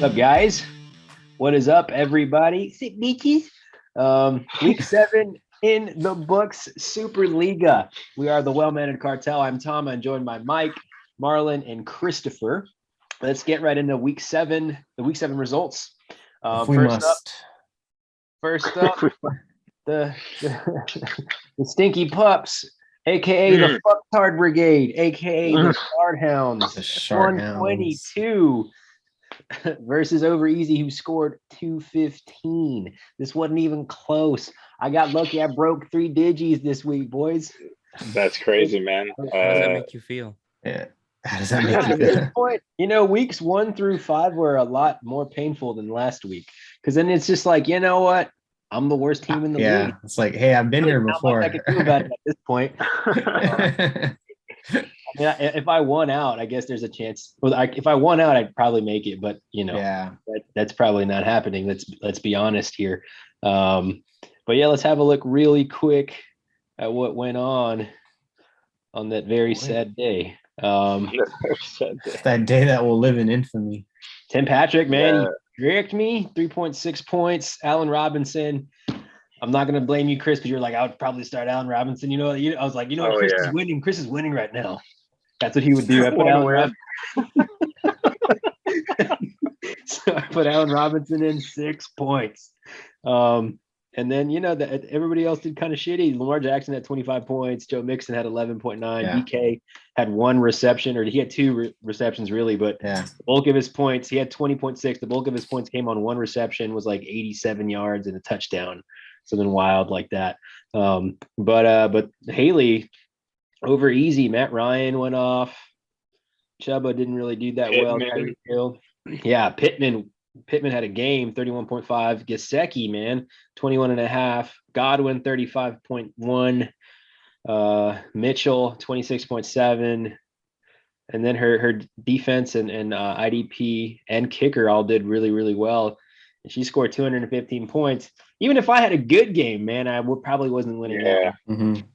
What's up, guys? What is up, everybody? Sit bitches. Week 7 in the books, Super Liga. We are the well-mannered cartel. I'm Tom. I'm joined by Mike, Marlon, and Christopher. Let's get right into week 7, the week 7 results. First up, the Stinky Pups, aka the Fucktard Brigade, aka the Shard Hounds. The Shard 122 versus Over Easy, who scored 215. This wasn't even close. I got lucky. I broke 3 digis this week, boys. That's crazy, man. How does that make you feel? Yeah. How does that make you feel? Point, weeks 1 through 5 were a lot more painful than last week. Because then it's just like, you know what? I'm the worst team in the league. It's like, hey, I've been here before. Not much I can do about it at this point. If I won out, I guess there's a chance. Well, if I won out, I'd probably make it, but that's probably not happening. Let's be honest here. But yeah, let's have a look really quick at what went on that very sad day. That day that will live in infamy. Tim Patrick, man, he tricked me. 3.6 points. Allen Robinson. I'm not gonna blame you, Chris, because you're like, I would probably start Allen Robinson. I was like, Chris is winning. Chris is winning right now. That's what he would do. I put so I put Allen Robinson in 6 points. And then everybody else did kind of shitty. Lamar Jackson had 25 points. Joe Mixon had 11.9. DK had 1 reception, or he had 2 receptions really, but the bulk of his points, he had 20.6. The bulk of his points came on 1 reception, was like 87 yards and a touchdown. Something wild like that. But Haley, Over Easy, Matt Ryan went off. Chuba didn't really do that well. Yeah, Pittman had a game, 31.5. Gesicki, man, 21.5. Godwin, 35.1. Mitchell, 26.7. And then her defense and IDP and kicker all did really, really well. And she scored 215 points. Even if I had a good game, man, I probably wasn't winning.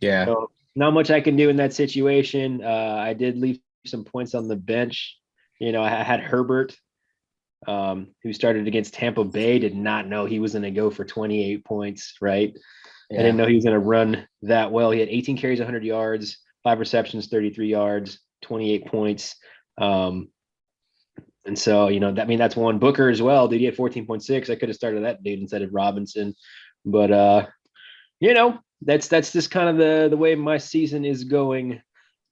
So not much I can do in that situation. I did leave some points on the bench. I had Herbert, who started against Tampa Bay, did not know he was going to go for 28 points, right? I didn't know he was going to run that well. He had 18 carries, 100 yards, 5 receptions, 33 yards, 28 points. And so, that's one. Booker as well. Dude, he had 14.6. I could have started that dude instead of Robinson. But, that's just kind of the way my season is going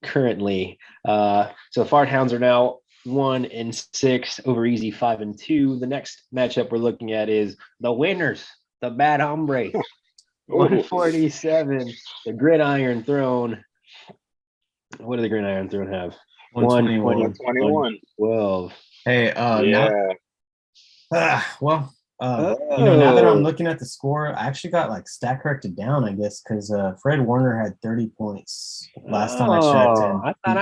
currently. So Fart Hounds are now 1-6, Over Easy 5-2. The next matchup we're looking at is the winners, the Bad Hombre, 147, the Gridiron Throne. What do the Gridiron Throne have? 121. 12. Hey, now that I'm looking at the score, I actually got like stat corrected down, I guess, because Fred Warner had 30 points last time I checked. And I thought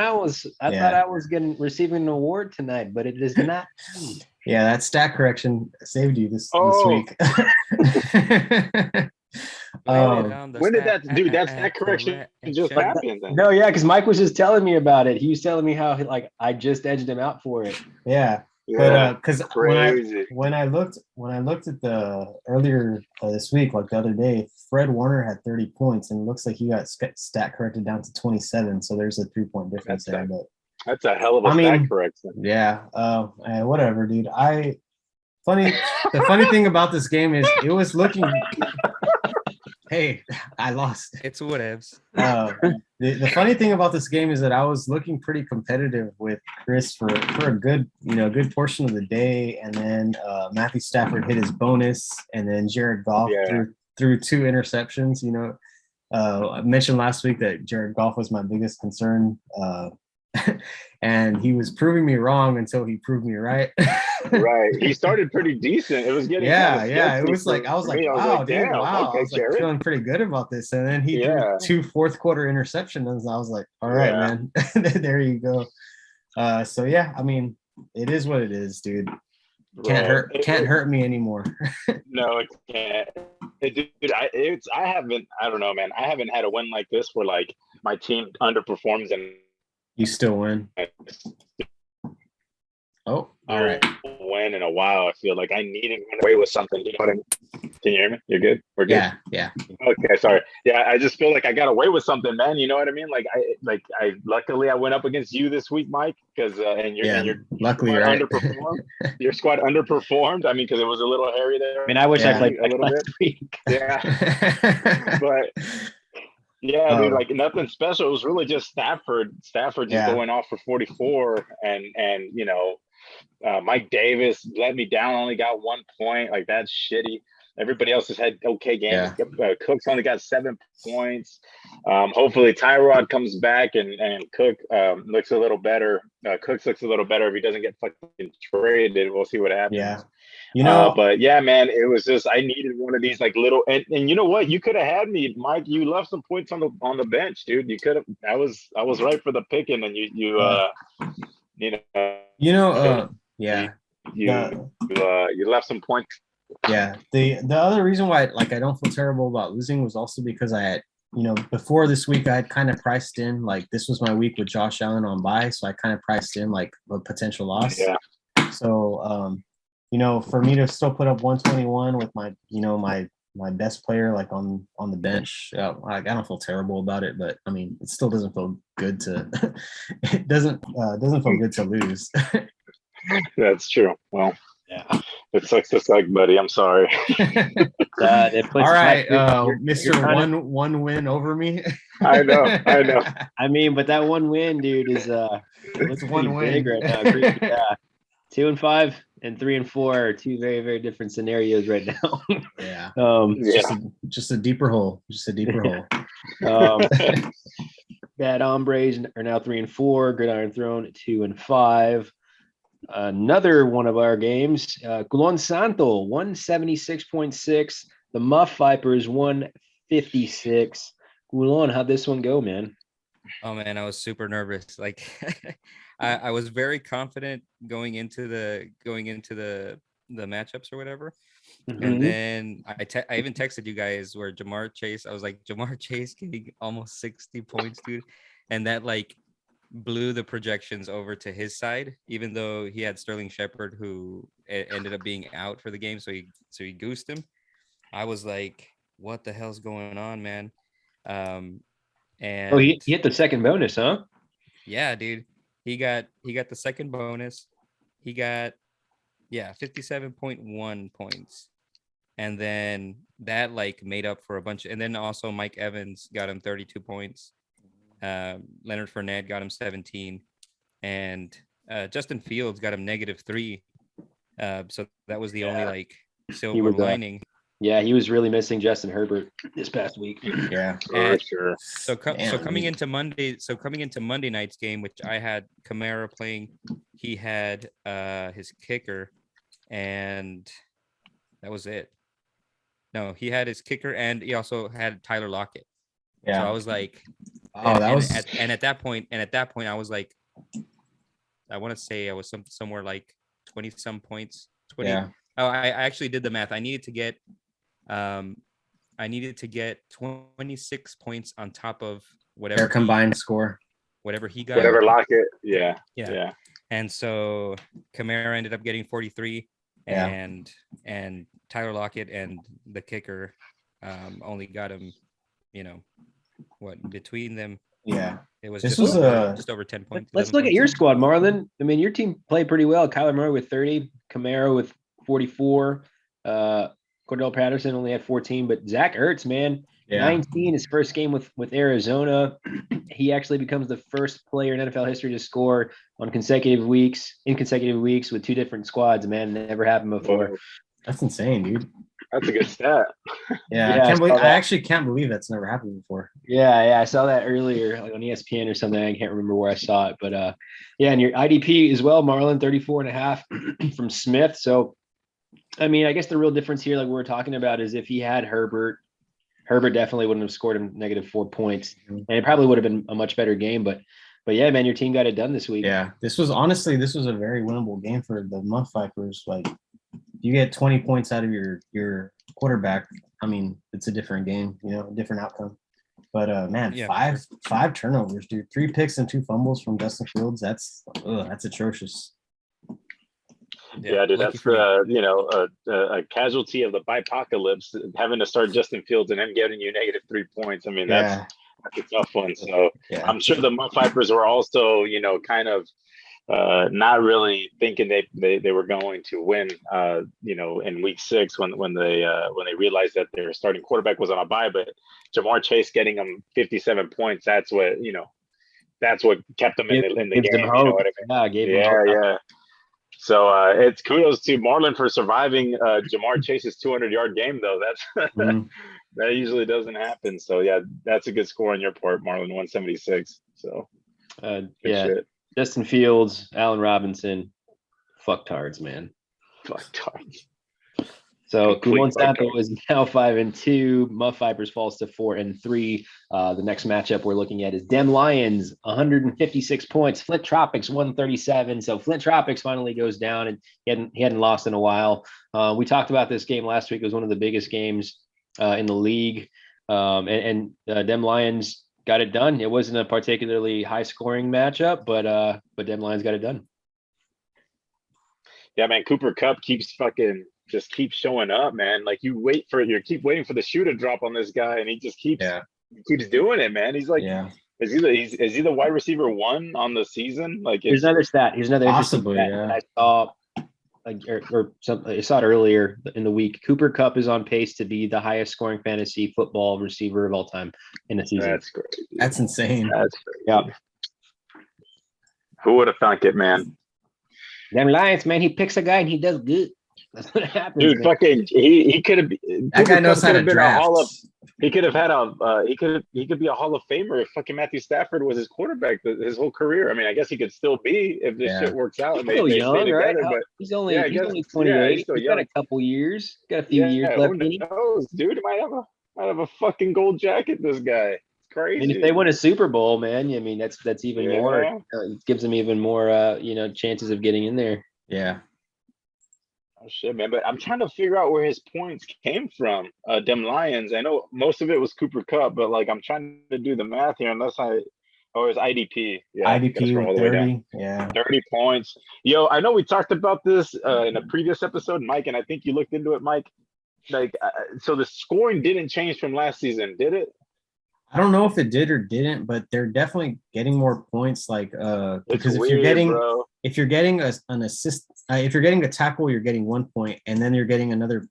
I was receiving an award tonight, but it is not. Yeah, that stat correction saved you this week. When did that correction just happen then? No, because Mike was just telling me about it. He was telling me how I just edged him out for it. Yeah. But because when I looked at the earlier this week, like the other day, Fred Warner had 30 points, and it looks like he got stat corrected down to 27. So there's a 3-point difference there. But that's a hell of a stat correction. Yeah. Whatever, dude. The funny thing about this game is it was looking. Hey, I lost. It's whatevs. The funny thing about this game is that I was looking pretty competitive with Chris for a good portion of the day, and then Matthew Stafford hit his bonus, and then Jared Goff threw 2 interceptions. I mentioned last week that Jared Goff was my biggest concern, and he was proving me wrong until he proved me right. Right. He started pretty decent. It was getting it was like I was like, wow, dude, wow. Okay, I was like feeling pretty good about this. And then he threw 2 fourth-quarter interceptions, and I was like, all right, man. There you go. It is what it is, dude. Can't hurt me anymore. No, it can't. I haven't had a win like this where like my team underperforms and you still win. Oh, all right. Win in a while. I feel like I needed to run away with something. You know what I mean? Can you hear me? You're good? We're good? Yeah. Okay, sorry. Yeah, I just feel like I got away with something, man. You know what I mean? I luckily I went up against you this week, Mike, because and your luckily, squad right? underperformed. Your squad underperformed. I mean, because it was a little hairy there. I mean, I wish I played a little bit. week. Yeah, but yeah, dude, like nothing special. It was really just Stafford just going off for 44, and Mike Davis let me down. Only got 1 point. Like that's shitty. Everybody else has had okay games. Cook's only got 7 points. Hopefully Tyrod comes back and Cook looks a little better. Cooks looks a little better if he doesn't get fucking traded. We'll see what happens. Yeah. But yeah, man, it was just I needed one of these like little and you know what? You could have had me, Mike. You left some points on the bench, dude. You could have. I was right for the picking, and you left some points. Yeah. The other reason why I don't feel terrible about losing was also because I had, before this week I had kind of priced in like this was my week with Josh Allen on bye, so I kind of priced in like a potential loss. Yeah. So for me to still put up 121 with my my best player like on the bench, I don't feel terrible about it, but I mean it still doesn't feel good to it doesn't feel good to lose. That's true. Well, yeah, it sucks to suck, buddy. I'm sorry. All right, Mr. One win over me. I know. I mean, but that one win, dude, is it's one win big right now. Yeah. 2-5 and 3-4 are two very, very different scenarios right now. Just a deeper hole. Bad Hombres are now 3-4. Gridiron Throne 2-5. Another one of our games, Culon Santo 176.6. The Muff Vipers 156. Culon, how'd this one go, man? Oh man, I was super nervous. Like I was very confident going into the matchups or whatever. Mm-hmm. And then I even texted you guys where Jamar Chase, I was like, Jamar Chase getting almost 60 points, dude. And that like blew the projections over to his side, even though he had Sterling Shepard who ended up being out for the game. So he goosed him. I was like, what the hell's going on, man? And he hit the second bonus, huh? Yeah, dude. He got the second bonus. He got 57.1 points. And then that like made up for a bunch. And then also Mike Evans got him 32 points. Leonard Fournette got him 17. And Justin Fields got him -3. So that was the only like silver lining. He was really missing Justin Herbert this past week. Yeah, for sure. So coming into Monday night's game, which I had Kamara playing, he had his kicker, and that was it. No, he had his kicker, and he also had Tyler Lockett. Yeah. So I was like, at that point, I was like, I want to say I was somewhere like 20 some points. 20. Yeah. Oh, I actually did the math. I needed to get 26 points on top of whatever their combined score, whatever he got, whatever Lockett. Yeah. And so Kamara ended up getting 43, and Tyler Lockett and the kicker only got him, between them. Yeah, it was just over 10 points. Let's look at your squad, Marlon. I mean, your team played pretty well. Kyler Murray with 30, Kamara with 44. Cordell Patterson only had 14, but Zach Ertz, man, 19, his first game with Arizona. He actually becomes the first player in NFL history to score in consecutive weeks with two different squads. Man, never happened before. Whoa. That's insane, dude. That's a good stat. I actually can't believe that's never happened before. Yeah, I saw that earlier, like on ESPN or something. I can't remember where I saw it, but and your IDP as well, Marlon, 34.5 from Smith. So, I mean, I guess the real difference here, like we were talking about, is if he had Herbert definitely wouldn't have scored him -4 points, and it probably would have been a much better game. But yeah, man, your team got it done this week. Yeah, this was a very winnable game for the Muff Vipers. Like, you get 20 points out of your quarterback. I mean, it's a different game, a different outcome. But five turnovers, dude. 3 picks and 2 fumbles from Justin Fields. That's atrocious. Yeah, dude, lucky that's for me. a casualty of the bipocalypse, having to start Justin Fields and then getting you -3 points. I mean, that's a tough one. So Yeah. I'm sure the Muff Vipers were also, kind of not really thinking they were going to win, in week 6 when they realized that their starting quarterback was on a bye. But Jamar Chase getting them 57 points, that's what kept them in the Gives them game. hope. You know what I mean? Gave them hope. Yeah. So it's kudos to Marlon for surviving Jamar Chase's 200-yard game, though. That's that usually doesn't happen. So yeah, that's a good score on your part, Marlon. 176. So Yeah. shit. Justin Fields, Allen Robinson, fucktards, man. Fucktards. So Complete Kumon Santo fucktards. is now 5-2. Muff Vipers falls to 4-3. The next matchup we're looking at is Dem Lions, 156 points. Flint Tropics, 137. So Flint Tropics finally goes down, and he hadn't lost in a while. We talked about this game last week. It was one of the biggest games in the league. And Dem Lions got it done. It wasn't a particularly high-scoring matchup, but Dem Lions got it done. Yeah, man. Cooper Kupp keeps showing up, man. Like you keep waiting for the shoe to drop on this guy, and he just keeps doing it, man. He's like, is he the wide receiver 1 on the season? Like, here's another stat. Here's another interesting Possibly, stat that I saw. I saw it earlier in the week. Cooper Kupp is on pace to be the highest scoring fantasy football receiver of all time in a season. That's great. That's insane. That's crazy. Yeah. Who would have thunk it, man? Them Lions, man, he picks a guy and he does good. That's what happens. Dude, man. fucking, he could have. That guy knows how to draft. He could have had he could be a Hall of Famer if fucking Matthew Stafford was his quarterback his whole career. I mean, I guess he could still be if this shit works out. He's still young, right? But he's only 28. He's got a couple years. Got a few years left. Who knows, dude? He might have a fucking gold jacket. This guy, it's crazy. And if they win a Super Bowl, man, I mean that's even more. It gives them even more, chances of getting in there. Yeah. Oh shit, man! But I'm trying to figure out where his points came from. Dem Lions. I know most of it was Cooper Kupp, but like I'm trying to do the math here. Unless it's IDP. Yeah, IDP 30. Yeah, 30 points. Yo, I know we talked about this in a previous episode, Mike, and I think you looked into it, Mike. Like, so the scoring didn't change from last season, did it? I don't know if it did or didn't, but they're definitely getting more points. Like, because if you're getting an assist, if you're getting a tackle, you're getting 1 point, and then you're getting another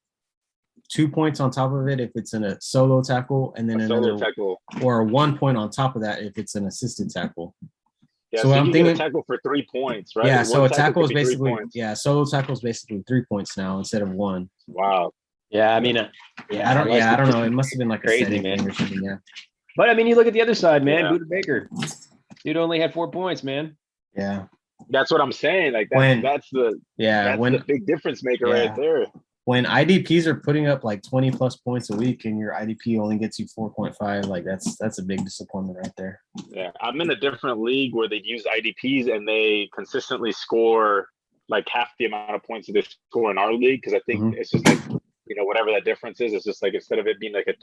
2 points on top of it if it's in a solo tackle, and then another tackle, or 1 point on top of that if it's an assisted tackle. Yeah, so I'm thinking a tackle for 3 points, right? Yeah, so a tackle is basically solo tackle is basically 3 points now instead of 1. Wow. Yeah, I mean, I don't know. It must have been like crazy, a setting man, or something. Yeah. But I mean, you look at the other side, man. Buda Baker, dude only had 4 points, man. Yeah. That's what I'm saying. Like that's the big difference maker right there. When IDPs are putting up like 20 plus points a week and your IDP only gets you 4.5, like that's a big disappointment right there. Yeah, I'm in a different league where they use IDPs and they consistently score like half the amount of points that they score in our league, because I think it's just like, whatever that difference is, it's just like instead of it being like a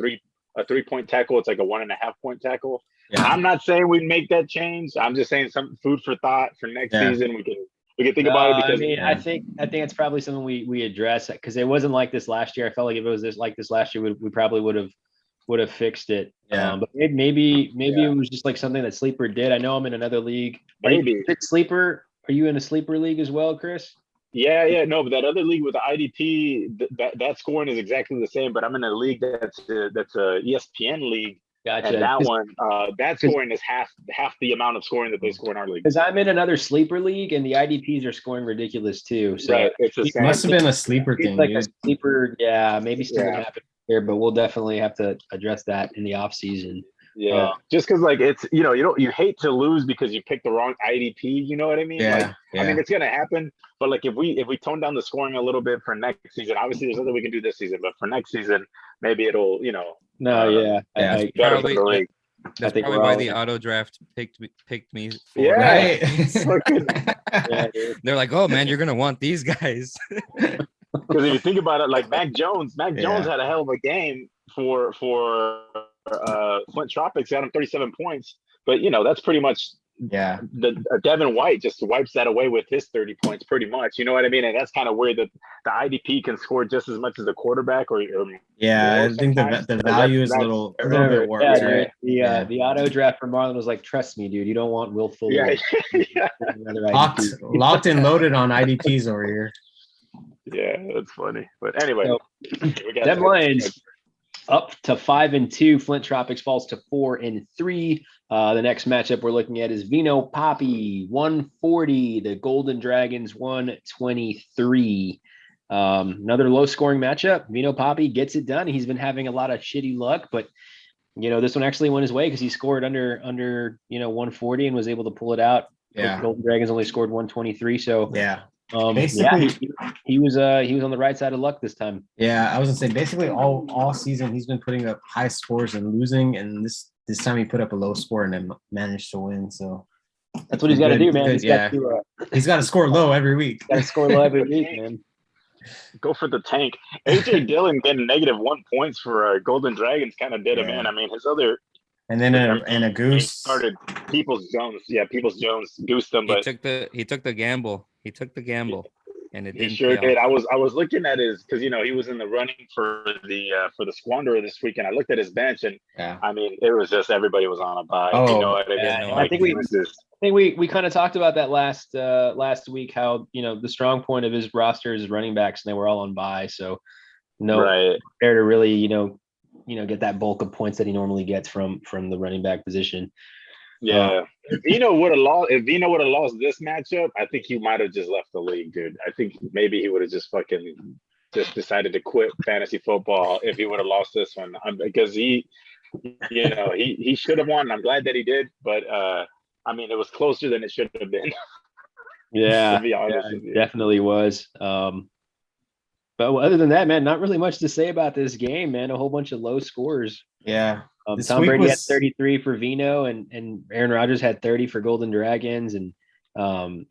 3-point tackle, it's like a 1.5 point tackle. Yeah. I'm not saying we make that change. I'm just saying some food for thought for next season. We can think about it, because I think it's probably something we address, because it wasn't like this last year. I felt like if it was like this last year, we probably would have fixed it. Yeah. But maybe it was just like something that Sleeper did. I know I'm in another league. Maybe Sleeper. Are you in a Sleeper league as well, Chris? Yeah, no, but that other league with the IDP, that scoring is exactly the same. But I'm in a league that's a ESPN league. Gotcha. And that one, that scoring is half the amount of scoring that they score in our league. Because I'm in another Sleeper league, and the IDPs are scoring ridiculous too. So right, it's the same. Must have been a sleeper thing. Like a sleeper, maybe something happened here, but we'll definitely have to address that in the off season. Yeah, just because like it's you hate to lose because you picked the wrong IDP. You know what I mean? Yeah. I mean, it's gonna happen. But like if we tone down the scoring a little bit for next season, obviously there's nothing we can do this season. But for next season, maybe it'll That's probably why the auto draft picked me. Right. They're like, oh man, you're gonna want these guys. Because if you think about it, like Mac Jones had a hell of a game for Flint Tropics. He had him 37 points, but that's pretty much Devin White just wipes that away with his 30 points, pretty much. You know what I mean? And that's kind of weird that the IDP can score just as much as the quarterback, or I think the value is a little bit worse. Right? The auto draft for Marlon was like, trust me, dude, you don't want Will Fuller. Yeah. Locked and loaded on IDPs over here. Yeah, that's funny. But anyway, so, Dem Lions up to 5-2. Flint Tropics falls to 4-3. The next matchup we're looking at is Vino Poppy 140. The Golden Dragons 123. Another low scoring matchup. Vino Poppy gets it done. He's been having a lot of shitty luck, but this one actually went his way because he scored under 140 and was able to pull it out. Yeah. Golden Dragons only scored 123. So basically, he was on the right side of luck this time. Yeah, I was gonna say basically all season he's been putting up high scores and losing, and this time he put up a low score and then managed to win. So that's what he's got to do, man. He's got to score low every week. Got to score low every week, man. Go for the tank. AJ Dillon getting -1 points for Golden Dragons kind of did him in. I mean, his other. And then a goose started. Peoples Jones goosed him, but he took the gamble. He took the gamble, and it didn't. He sure did. I was looking at his, because he was in the running for the Squanderer this weekend. I looked at his bench, and I mean, it was just everybody was on a bye. You know what I mean? Yeah, I think we kind of talked about that last week. How the strong point of his roster is running backs, and they were all on bye, so there to really get that bulk of points that he normally gets from the running back position. Yeah. If Vino would have lost this matchup, I think he might have just left the league, dude. I think maybe he would have just decided to quit fantasy football if he would have lost this one, because he should have won. I'm glad that he did, but I mean, it was closer than it should have been. Yeah, to be honest with you. Definitely was. But other than that, man, not really much to say about this game, man. A whole bunch of low scores. Yeah. Tom Brady had 33 for Vino, and Aaron Rodgers had 30 for Golden Dragons, and AJ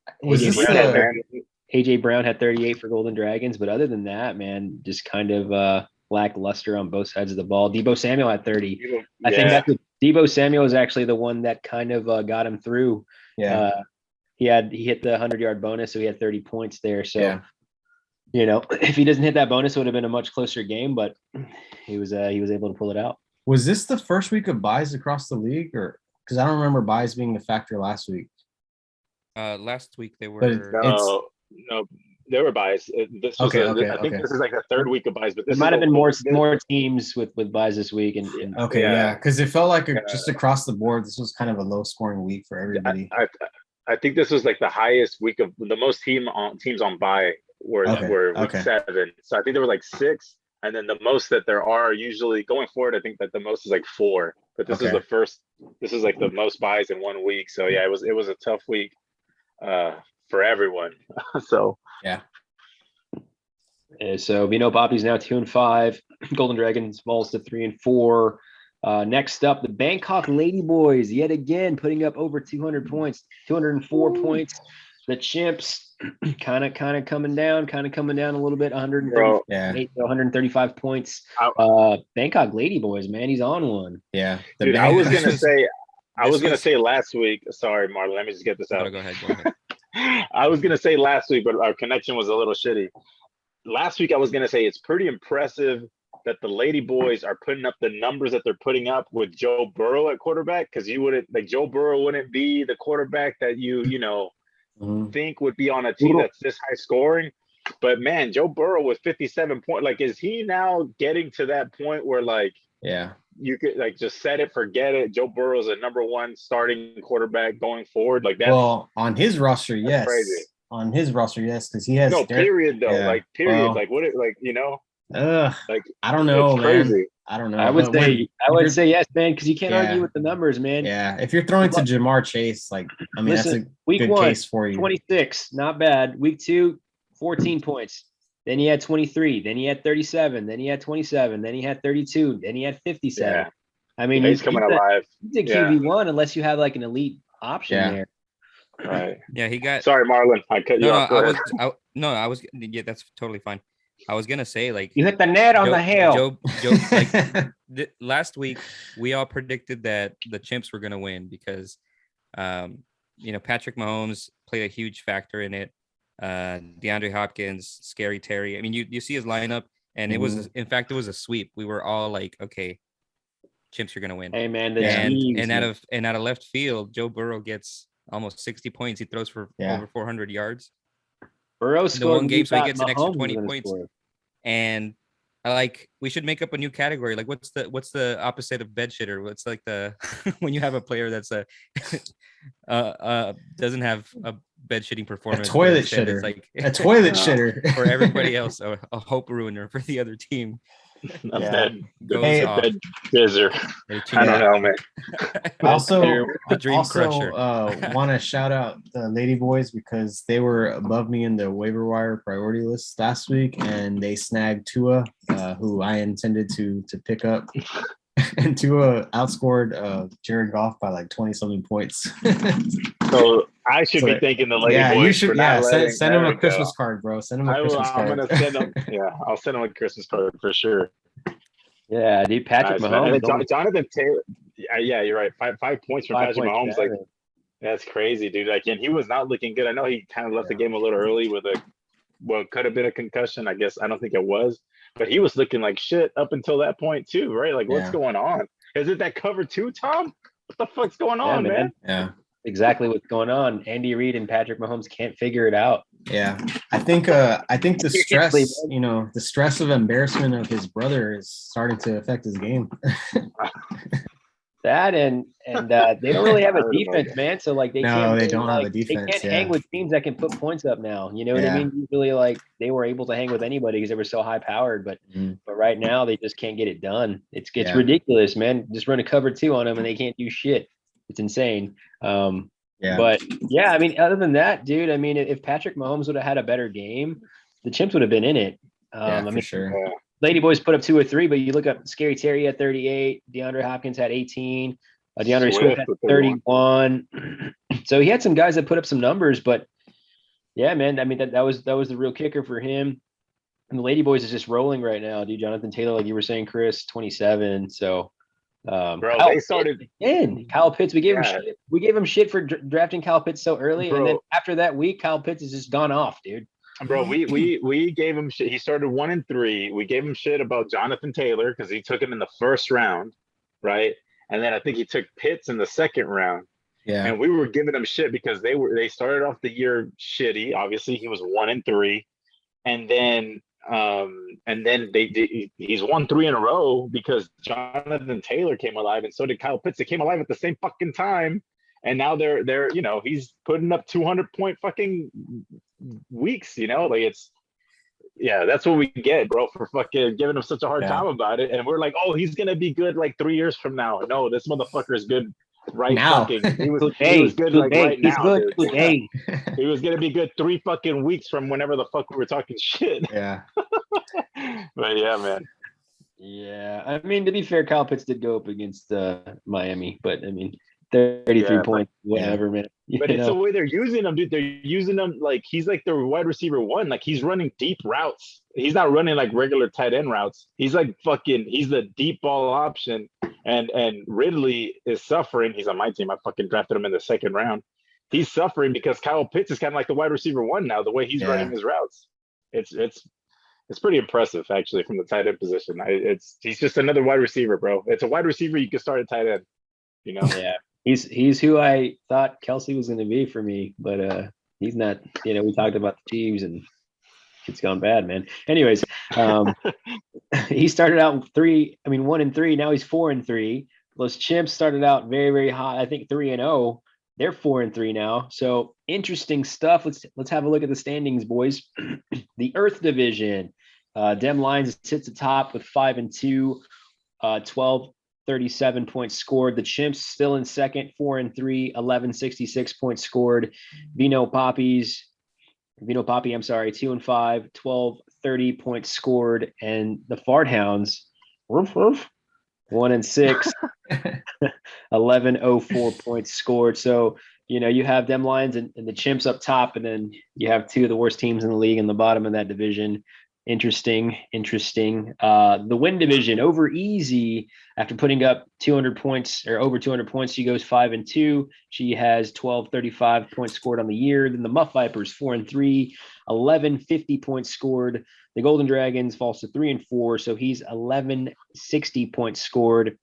Brown had 38 for Golden Dragons. But other than that, man, just kind of lackluster on both sides of the ball. Debo Samuel had 30. I think Debo Samuel is actually the one that kind of got him through. Yeah. He hit the 100-yard bonus, so he had 30 points there. So. Yeah. If he doesn't hit that bonus, it would have been a much closer game, but he was able to pull it out. Was this the first week of buys across the league, or because I don't remember buys being a factor last week? Last week they were. No, there were buys. I think this is like the third week of buys, but there might have been more teams with buys this week. Because it felt like just across the board, this was kind of a low scoring week for everybody. I think this was like the highest week of the most teams on buy were week 7. So I think there were like 6, and then the most that there are usually going forward, I think that the most is like 4. But this is the first. This is like the most buys in 1 week. So yeah, it was a tough week for everyone. So yeah. So Vino Poppy's now 2-5. Golden Dragons falls to 3-4. Next up, the Bangkok Ladyboys yet again putting up over 200 points, 204 points. The Chimps kind of coming down a little bit, 138 to 135 points. Bangkok Ladyboys, man, he's on one. Yeah. Dude, I was gonna say last week. Sorry, Marlon, let me just get this out. Go ahead. I was gonna say last week, but our connection was a little shitty. Last week, I was gonna say it's pretty impressive that the Ladyboys are putting up the numbers that they're putting up with Joe Burrow at quarterback, because Joe Burrow wouldn't be the quarterback that you think would be on a team that's this high scoring. But man, Joe Burrow with 57 points, like, is he now getting to that point where you could just set it, forget it? Joe Burrow is a number 1 starting quarterback going forward, like that. Well, on his roster, yes. Crazy. On his roster, yes, because he has period though. Yeah. Period. Well, I don't know, man. Crazy. I don't know. I would say yes, man, because you can't argue with the numbers, man. Yeah, if you're throwing to Jamar Chase, listen, that's a week good 1, case for you. 26, not bad. Week 2, 14 points. Then he had 23. Then he had 37. Then he had 27. Then he had 32. Then he had 57. Yeah. I mean, he's coming alive. He's a QB1 unless you have an elite option there. Right. Yeah, he got. Sorry, Marlon, I cut you off. I was. Yeah, that's totally fine. I was gonna say, you hit the net on the hill. Last week we all predicted that the Chimps were gonna win because Patrick Mahomes played a huge factor in it. DeAndre Hopkins, Scary Terry. I mean, you see his lineup, and it was, in fact, it was a sweep. We were all like, okay, Chimps, you're gonna win. Hey man, the and teams, out of left field, Joe Burrow gets almost 60 points. He throws for over 400 yards. Burrow in the one game, so he gets an extra Mahomes 20 points. And we should make up a new category. Like, what's the opposite of bed shitter? What's like the when you have a player that's doesn't have a bed shitting performance, a toilet shitter. It's like a toilet shitter for everybody else, a hope ruiner for the other team. Bed I don't know, man. Also, crusher. Want to shout out the Lady Boys because they were above me in the waiver wire priority list last week, and they snagged Tua, who I intended to pick up, and Tua outscored Jared Goff by like 20-something points. So I should be thanking the Lady Boys. You should. Send him a Christmas card, bro. Send him a Christmas card. I'm gonna send him. Yeah, I'll send him a Christmas card for sure. Yeah, dude, Patrick Mahomes. Jonathan Taylor. Yeah, you're right. Five points from Patrick Mahomes. Like, that's crazy, dude. Like, and he was not looking good. I know he kind of left the game a little early with could have been a concussion. I guess I don't think it was, but he was looking like shit up until that point too, right? Like, what's going on? Is it that cover two, Tom? What the fuck's going on, man? Yeah. Exactly what's going on. Andy Reid and Patrick Mahomes can't figure it out. Yeah, I think the stress, the stress of embarrassment of his brother is starting to affect his game. That and they don't really have a defense, man. So like they don't have a defense. They can't hang with teams that can put points up now. You know what I mean? Usually, like they were able to hang with anybody because they were so high powered, but right now they just can't get it done. It's ridiculous, man. Just run a cover two on them and they can't do shit. It's insane. But yeah, I mean, other than that, dude, I mean, if Patrick Mahomes would have had a better game, the Chimps would have been in it. For sure. Lady Boys put up 2 or 3, but you look up Scary Terry at 38, DeAndre Hopkins had 18, DeAndre Swift had 31. So he had some guys that put up some numbers, but yeah, man, I mean, that was the real kicker for him. And the Lady Boys is just rolling right now, dude. Jonathan Taylor, like you were saying, Chris, 27. So they started in Kyle Pitts. We gave him shit. We gave him shit for drafting Kyle Pitts so early, and then after that week, Kyle Pitts has just gone off, dude. Bro, we gave him shit. He started 1-3. We gave him shit about Jonathan Taylor because he took him in the first round, right? And then I think he took Pitts in the second round. Yeah. And we were giving him shit because they started off the year shitty. Obviously, he was 1-3, and then he's won 3 in a row because Jonathan Taylor came alive and so did Kyle Pitts. They came alive at the same fucking time, and now they're he's putting up 200-point fucking weeks. Like that's what we get, bro, for fucking giving him such a hard time about it. And we're like, oh, he's gonna be good like 3 years from now. No, this motherfucker is good right now. He was good like right now. Good today. He was gonna be good 3 fucking weeks from whenever the fuck we were talking shit. Yeah. But yeah, man. Yeah, I mean, to be fair, Kyle Pitts did go up against Miami, but I mean, 33 points, whatever, man. But it's the way they're using him, dude. They're using him like he's like their wide receiver 1. Like he's running deep routes. He's not running like regular tight end routes. He's like he's the deep ball option. And Ridley is suffering. He's on my team. I fucking drafted him in the second round. He's suffering because Kyle Pitts is kind of like the wide receiver 1 now, the way he's running his routes. It's pretty impressive, actually, from the tight end position. He's just another wide receiver, bro. It's a wide receiver you can start at tight end, Yeah. He's who I thought Kelsey was going to be for me, but he's not. We talked about the Chiefs and it's gone bad, man. Anyways, he started out 1-3. Now he's 4-3. Those Chimps started out very, very hot. I think 3-0. They're 4-3 now. So interesting stuff. Let's have a look at the standings, boys. The Earth Division. Dem Lions sits atop with 5-2, 37 points scored. The Chimps still in second, 4-3, 1166 points scored. Vino Poppy, 2-5, 1230 points scored. And the Fart Hounds, 1-6, 1104 points scored. So, you have them Lions and the Chimps up top, and then you have 2 of the worst teams in the league in the bottom of that division. Interesting. The win division over easy after putting up 200 points or over 200 points. She goes 5-2. She has 1235 points scored on the year. Then the Muff Vipers 4-3, 1150 points scored. The Golden Dragons falls to 3-4, so he's 1160 points scored.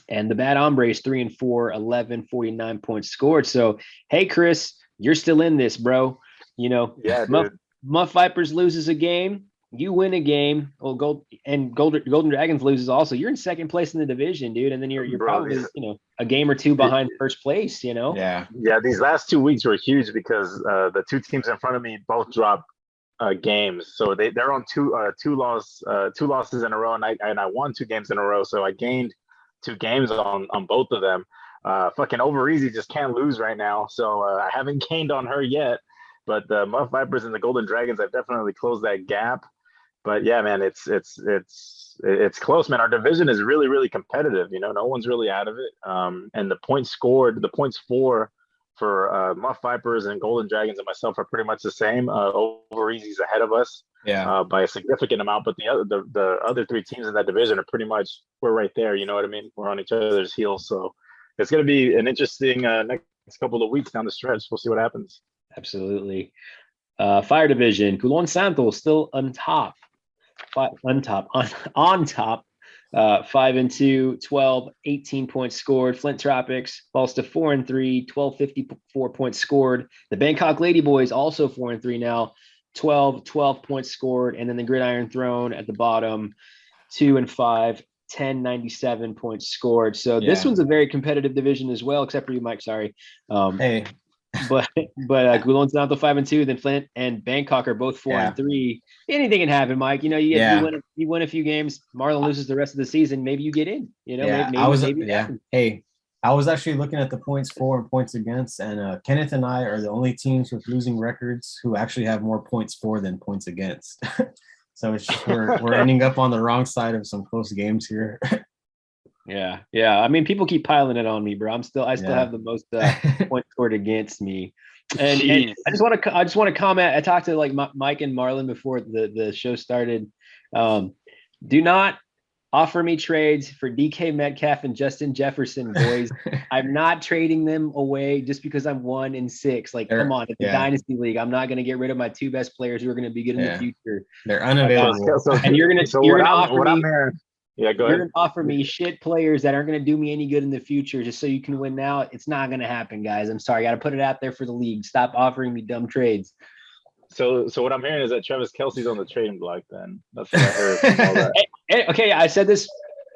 And the Bad Hombres 3-4, 1149 points scored. So hey, Chris, you're still in this, bro. You know, yeah, dude. Muff Vipers loses a game, you win a game. Well, Golden Dragons loses also. You're in second place in the division, dude, and then you're probably a game or two behind first place. Yeah. These last 2 weeks were huge because the two teams in front of me both dropped games, so they're on two losses in a row, and I won 2 games in a row, so I gained 2 games on both of them. Fucking Over Easy just can't lose right now, so I haven't gained on her yet. But the Muff Vipers and the Golden Dragons have definitely closed that gap. But yeah, man, it's close, man. Our division is really, really competitive. No one's really out of it. And the points for Muff Vipers and Golden Dragons and myself are pretty much the same. Over Easy's ahead of us, by a significant amount. But the other 3 teams in that division are pretty much, we're right there. You know what I mean? We're on each other's heels. So it's going to be an interesting next couple of weeks down the stretch. We'll see what happens. Absolutely. Fire division, Culon Santos still on top. 5-2, 12, 18 points scored. Flint Tropics falls to 4-3, 1254 points scored. The Bangkok Ladyboys also 4-3 now, 12 points scored. And then the Gridiron Throne at the bottom, 2-5, 1097 points scored. So this one's a very competitive division as well, except for you, Mike. Sorry. Hey. But Culon Santos 5-2, then Flint and Bangkok are both 4-3. Anything can happen, Mike. You win a few games. Marlon loses the rest of the season. Maybe you get in. I was actually looking at the points for and points against, and Kenneth and I are the only teams with losing records who actually have more points for than points against. So it's just, we're ending up on the wrong side of some close games here. Yeah. I mean, people keep piling it on me, bro. I still have the most points scored against me. And I just want to comment. I talked to Mike and Marlon before the show started. Do not offer me trades for DK Metcalf and Justin Jefferson, boys. I'm not trading them away just because I'm 1-6. Come on, it's a dynasty league. I'm not going to get rid of my 2 best players who are going to be good in the future. They're unavailable. And you're going to offer me. Yeah, go ahead. You're going to offer me shit players that aren't going to do me any good in the future just so you can win now. It's not going to happen, guys. I'm sorry. I got to put it out there for the league. Stop offering me dumb trades. So what I'm hearing is that Travis Kelce's on the trading block then. That's what I heard from all that. Okay, I said this.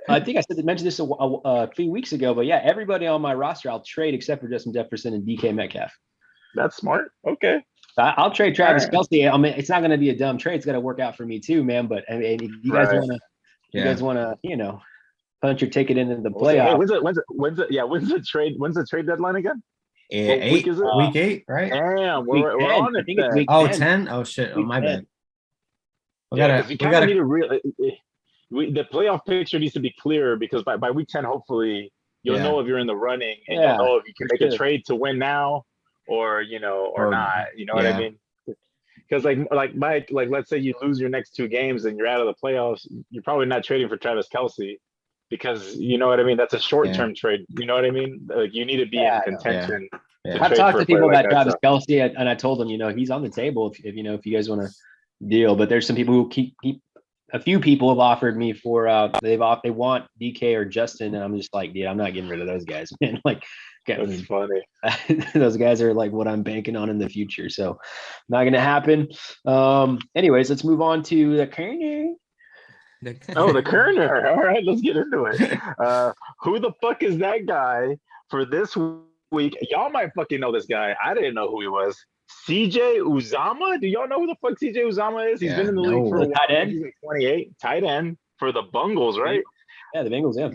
I think I mentioned this a few weeks ago, but yeah, everybody on my roster I'll trade except for Justin Jefferson and DK Metcalf. That's smart. Okay. I'll trade Travis Kelce. I mean, it's not going to be a dumb trade. It's got to work out for me too, man. But I mean, if you guys want to. You guys want to, punch your ticket into the playoffs. When's the trade deadline again? Week is it? Week 8, right? Damn, we're on it. Week 10. Oh shit! Oh my bad. We gotta need the playoff picture needs to be clearer because by week 10, hopefully you'll know if you're in the running and you'll know if you can make a trade to win now or not. You know what I mean? Because Mike, let's say you lose your next 2 games and you're out of the playoffs, you're probably not trading for Travis Kelce because you know what I mean. That's a short-term trade. You know what I mean? Like you need to be in contention. I've talked to people about Travis Kelce, and I told them, he's on the table if you guys want to deal. But there's some people who keep a few people have offered me for they want DK or Justin, and I'm just like, dude, I'm not getting rid of those guys, man. That's funny. Those guys are what I'm banking on in the future. So not going to happen. Anyways, let's move on to the Kerner. The Kerner. All right, let's get into it. Who the fuck is that guy for this week? Y'all might fucking know this guy. I didn't know who he was. CJ Uzama. Do y'all know who the fuck CJ Uzama is? He's been in the league for a while. Tight end. He's 28. Tight end for the Bungles, right? Yeah, the Bengals, yeah.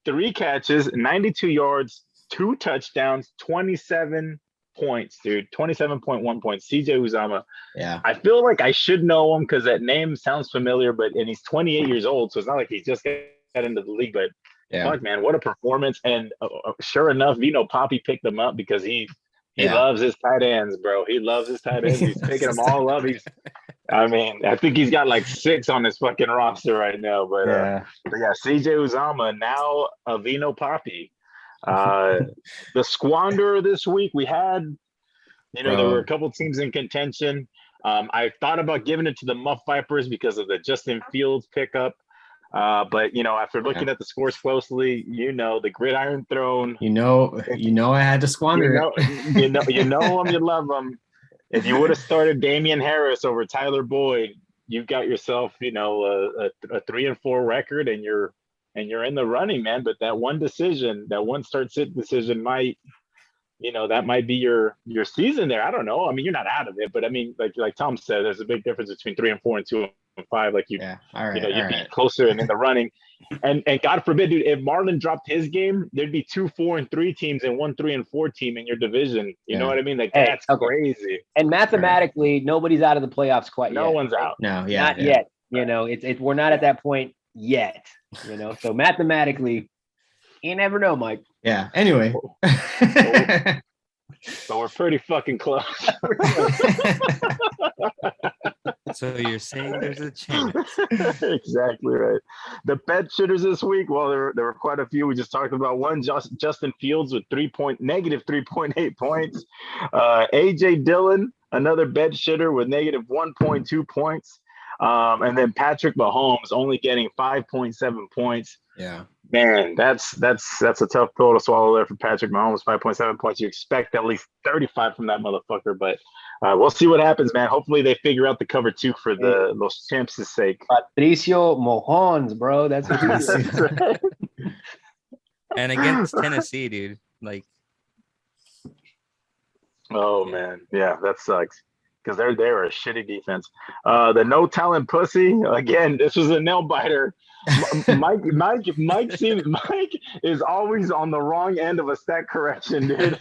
3 catches, 92 yards, 2 touchdowns, 27 points, dude. 27.1 points. CJ Uzama. Yeah. I feel like I should know him because that name sounds familiar, and he's 28 years old, so it's not like he just got into the league, but fuck, man, what a performance. And sure enough, Poppy picked him up because he loves his tight ends, bro. He loves his tight ends. He's picking them all up. I mean, I think he's got like 6 on his fucking roster right now. But yeah, CJ Uzama, now Avino Poppy. The squander this week, we had, there were a couple teams in contention. I thought about giving it to the Muff Vipers because of the Justin Fields pickup. But after looking at the scores closely, the Gridiron Throne. I had to squander it. You know them, you love them. If you would have started Damian Harris over Tyler Boyd, you've got yourself, a 3-4 record, and you're in the running, man. But that one start-sit decision might, that might be your season there. I don't know. I mean, you're not out of it, but I mean, like Tom said, there's a big difference between 3-4 and 2-5. Like you'd be closer and in the running. And God forbid, dude, if Marlon dropped his game, there'd be 2, 4, and 3 teams and 1, 3, and 4 team in your division. You know what I mean? Like that's crazy. And mathematically, nobody's out of the playoffs quite yet. No one's out. No, not yet. It's we're not at that point yet. So mathematically, you never know, Mike. Yeah. Anyway. So we're pretty fucking close. So you're saying there's a chance. Exactly right. The bed shitters this week, well, there were quite a few. We just talked about one, Justin Fields with negative 3.8 points. AJ Dillon, another bed shitter with negative 1.2 points. And then Patrick Mahomes only getting 5.7 points. Yeah. Man, that's a tough pill to swallow there for Patrick Mahomes. 5.7 points. You expect at least 35 from that motherfucker, but we'll see what happens, man. Hopefully they figure out the cover 2 for the Los Champs' sake. Patricio Mahomes, bro. That's what he said. Right. And against Tennessee, dude. Like, oh man, yeah, that sucks. Because they're a shitty defense. The no talent pussy, again, this was a nail biter. Mike is always on the wrong end of a stat correction, dude.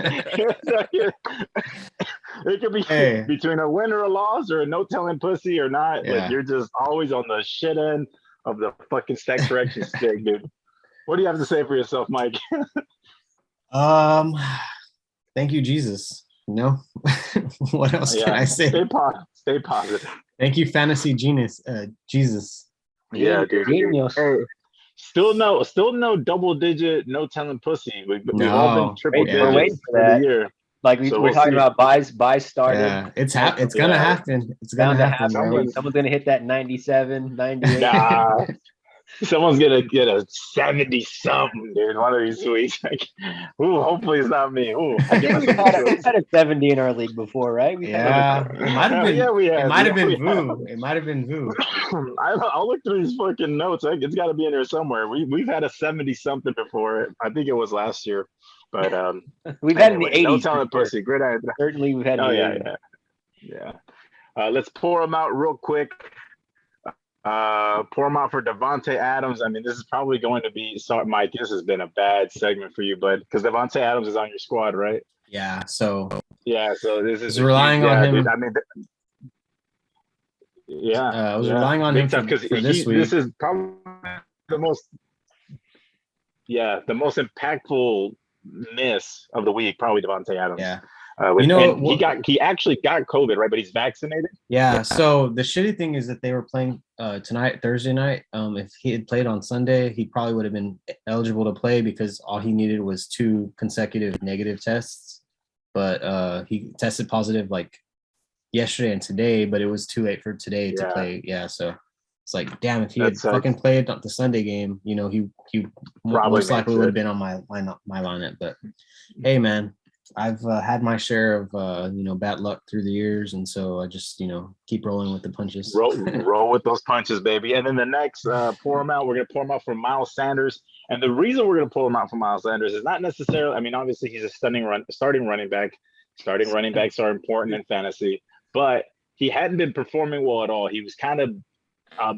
It could be between a win or a loss, or a no talent pussy or not. Yeah. Like you're just always on the shit end of the fucking stat correction stick, dude. What do you have to say for yourself, Mike? Thank you, Jesus. What else can I say? Stay positive. Thank you, fantasy genius, Jesus. Yeah, dude. Genius. Hey, still no double digit, no talent pussy. We've all been triple digits for the year. Like we're talking about buys started. Yeah, it's gonna happen. It's gonna happen. Someone's gonna hit that 97, 98. Nah. Someone's gonna get a 70 something, dude. One of these weeks. Like, hopefully it's not me. We've had a 70 in our league before, right? It might have been. It might have been Vu. It might have been Vu. I'll look through these fucking notes. It's got to be in there somewhere. We've had a 70 something before. I think it was last year, but we've had in the 80s. No talent pussy. Great idea. Certainly, we've had. Yeah. Let's pour them out real quick. Pour them out for Devontae Adams. I mean, this is probably going to be. Sorry, Mike, this has been a bad segment for you, but because Devontae Adams is on your squad, right? Yeah. So this is relying on him. Dude, I mean, I was relying on him for this week. This is probably the most impactful miss of the week. Probably Devontae Adams. Yeah. He actually got COVID, right? But he's vaccinated. Yeah. So the shitty thing is that they were playing tonight, Thursday night. If he had played on Sunday, he probably would have been eligible to play because all he needed was 2 consecutive negative tests. But he tested positive like yesterday and today, but it was too late for today to play. Yeah. So it's like, damn, if he had fucking played the Sunday game, he most likely would have been on my lineup. But hey, man. I've had my share of bad luck through the years, and so I just keep rolling with the punches. Roll with those punches, baby. And then the next pour them out. We're gonna pour them out for Miles Sanders, and the reason we're gonna pull them out for Miles Sanders is not necessarily. I mean, obviously he's a starting running back. Starting running backs are important in fantasy, but he hadn't been performing well at all. He was kind of a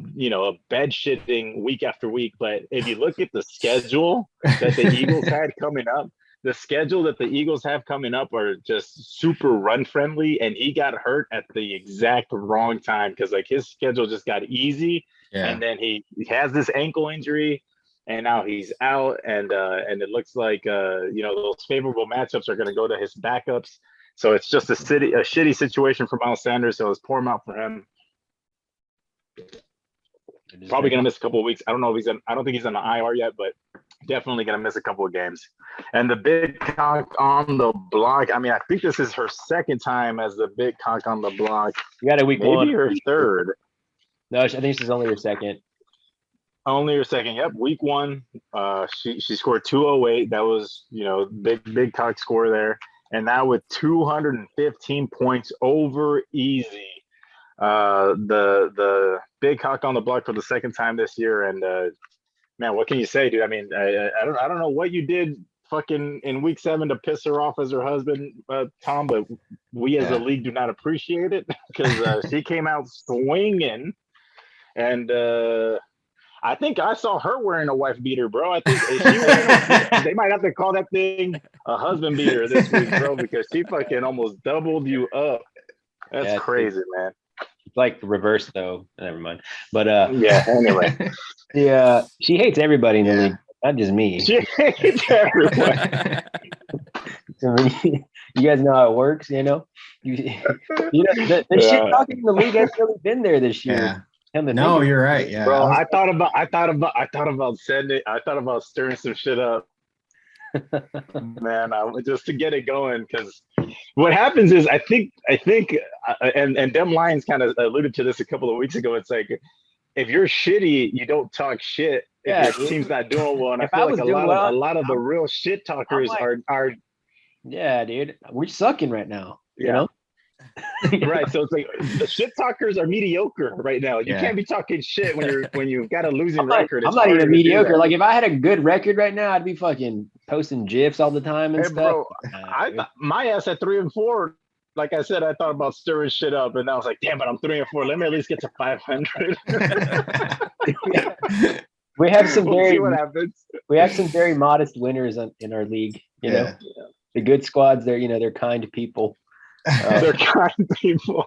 bed shitting week after week. But if you look at the schedule that the Eagles had coming up. The schedule that the Eagles have coming up are just super run friendly, and he got hurt at the exact wrong time because like his schedule just got easy, and then he has this ankle injury, and now he's out, and it looks like those favorable matchups are going to go to his backups, so it's just a shitty situation for Miles Sanders. So let's pour him out for him. Probably gonna miss a couple of weeks. I don't know if I don't think he's on the IR yet, but definitely gonna miss a couple of games. And the big cock on the block. I mean, I think this is her second time as the big cock on the block. You got a week Maybe one. her third. No, I think this is only her second. Only her second. Yep, week one. She scored 208. That was big cock score there, and now with 215 points over easy. The big cock on the block for the second time this year, and man, what can you say, dude? I mean, I don't know what you did fucking in week 7 to piss her off as her husband, Tom, but we as a league do not appreciate it because she came out swinging, and I think I saw her wearing a wife beater, bro. I think they might have to call that thing a husband beater this week, bro, because she fucking almost doubled you up. That's crazy, man. It's like reverse though. Never mind. But yeah. Anyway, she hates everybody in the league, not just me. She hates everyone. So, you guys know how it works, you know. The shit talking in the league has really been there this year. Yeah. No, you're right. Yeah, bro. I thought about stirring some shit up. Man, just to get it going, because what happens is I think and Dem Lions kind of alluded to this a couple of weeks ago. It's like if you're shitty, you don't talk shit if your team's not doing well. And I feel like a lot of the real shit talkers are. Yeah, dude, we're sucking right now. You know. Right, so it's like the shit talkers are mediocre right now. You can't be talking shit when you've got a losing record. I'm not even mediocre. Like if I had a good record right now, I'd be fucking posting gifs all the time and stuff. Bro, my ass at 3-4. Like I said, I thought about stirring shit up, and I was like, damn, but I'm 3-4. Let me at least get to 500. We have some very modest winners in our league. You know, the good squads. They're kind people. They're kind people.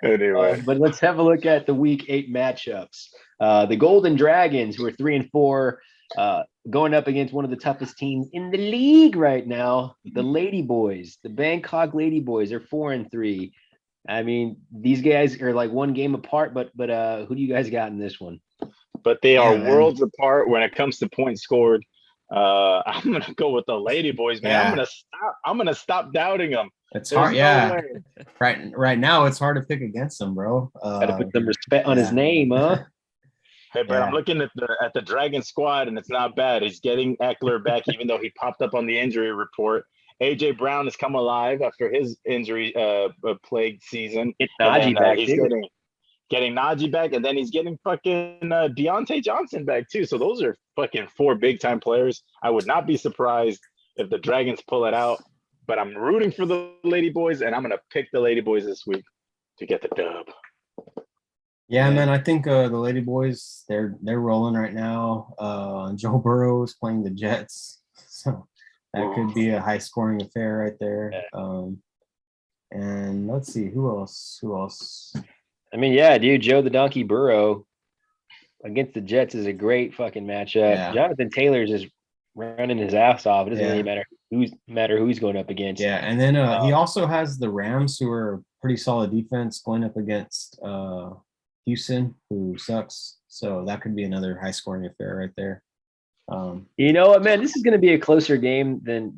Anyway, but let's have a look at the week 8 matchups. The Golden Dragons, who are 3-4, going up against one of the toughest teams in the league right now, the Lady Boys. The Bangkok Lady Boys are 4-3. I mean, these guys are like one game apart, but who do you guys got in this one? But they are worlds apart when it comes to points scored. I'm gonna go with the Lady Boys, man. I'm gonna stop doubting them. It's hard, right now it's hard to pick against them, bro. Gotta put some respect on his name, huh? Hey, but I'm looking at the Dragon squad, and it's not bad. He's getting Eckler back, even though he popped up on the injury report. AJ Brown has come alive after his injury plagued season. It's Najee back. He's getting Najee back, and then he's getting fucking Deontay Johnson back too. So those are fucking 4 big time players. I would not be surprised if the Dragons pull it out, but I'm rooting for the Lady Boys, and I'm gonna pick the Lady Boys this week to get the dub. Yeah, man, I think the Lady Boys they're rolling right now. Joe Burrow is playing the Jets, so that could be a high scoring affair right there. And let's see who else. I mean, yeah, dude, Joe the Donkey Burrow against the Jets is a great fucking matchup. Yeah. Jonathan Taylor's just running his ass off. It doesn't really matter who he's going up against. Yeah, and then he also has the Rams, who are pretty solid defense, going up against Houston, who sucks. So that could be another high scoring affair right there. You know what, man? This is going to be a closer game than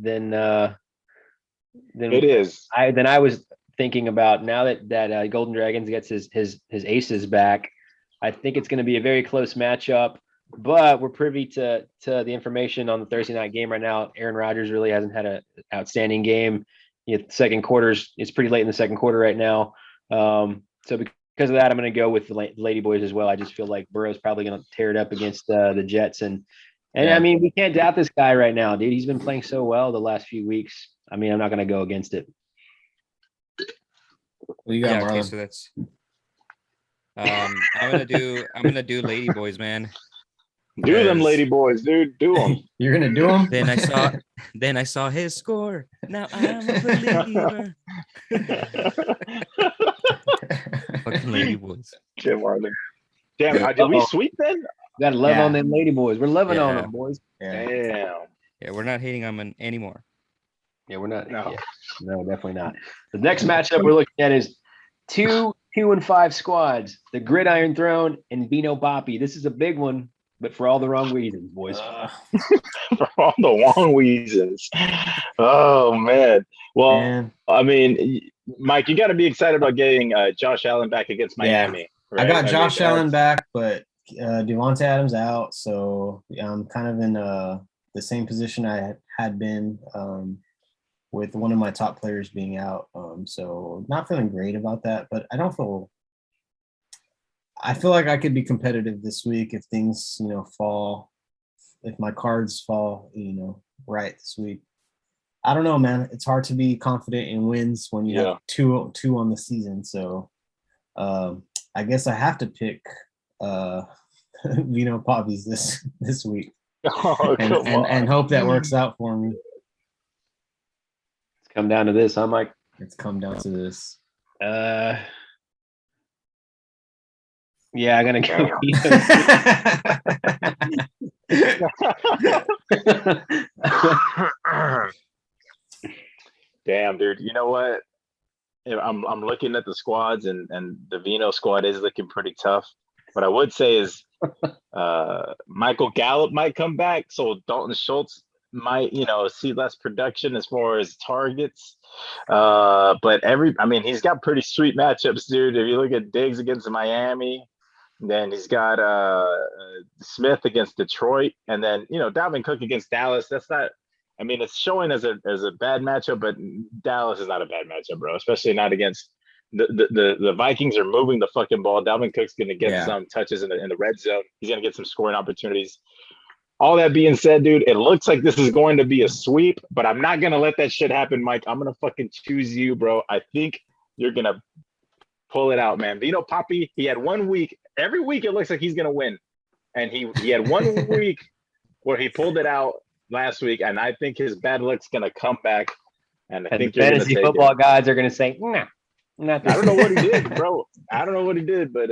it is. Than I was thinking about. Now that Golden Dragons gets his aces back, I think it's going to be a very close matchup. But we're privy to the information on the Thursday night game right now. Aaron Rodgers really hasn't had an outstanding game. Second quarters, it's pretty late in the second quarter right now. So because of that, I'm going to go with the Lady Boys as well. I just feel like Burrow's probably going to tear it up against the Jets. And I mean, we can't doubt this guy right now, dude. He's been playing so well the last few weeks. I mean, I'm not going to go against it. What you got, okay, so that's I'm gonna do Lady Boys, man. Do them, Lady Boys, dude. Do them. You're gonna do them. Then I saw his score. Now I'm a believer. Fucking Lady Boys. Damn, did we sweep then? Got to love on them Lady Boys. We're loving on them, boys. Damn. Yeah, we're not hating on them anymore. Yeah, we're not. No, definitely not. The next matchup we're looking at is two 2-5 squads, the Gridiron Throne and Vino Poppy. This is a big one, but for all the wrong reasons, boys. For all the wrong reasons. Oh man. Well, Man. I mean, Mike, you got to be excited about getting Josh Allen back against Miami. I got Josh Allen that's- back, but Devontae Adams out, so I'm kind of in the same position I had been with one of my top players being out. So not feeling great about that, but I feel like I could be competitive this week if things, fall, if my cards fall, right this week. I don't know, man. It's hard to be confident in wins when you have two on the season. So I guess I have to pick Vino Poppies this week and hope that works out for me. It's come down to this, huh, Mike? It's come down to this. Yeah, I'm gonna go. Damn, dude. You know what? I'm looking at the squads, and the Vino squad is looking pretty tough. What I would say is Michael Gallup might come back, so Dalton Schultz might, see less production as far as targets. But he's got pretty sweet matchups, dude. If you look at Diggs against Miami, then he's got Smith against Detroit, and then Dalvin Cook against Dallas. That's not. It's showing as a bad matchup, but Dallas is not a bad matchup, bro. Especially not against the Vikings are moving the fucking ball. Dalvin Cook's going to get some touches in the red zone. He's going to get some scoring opportunities. All that being said, dude, it looks like this is going to be a sweep, but I'm not going to let that shit happen, Mike. I'm going to fucking choose you, bro. I think you're going to pull it out, man. Vino Poppy, he had 1 week. Every week it looks like he's going to win. And he had 1 week where he pulled it out last week, and I think his bad luck's going to come back. And I think the fantasy football guys are going to say, nah, I don't know what he did, bro. I don't know what he did, but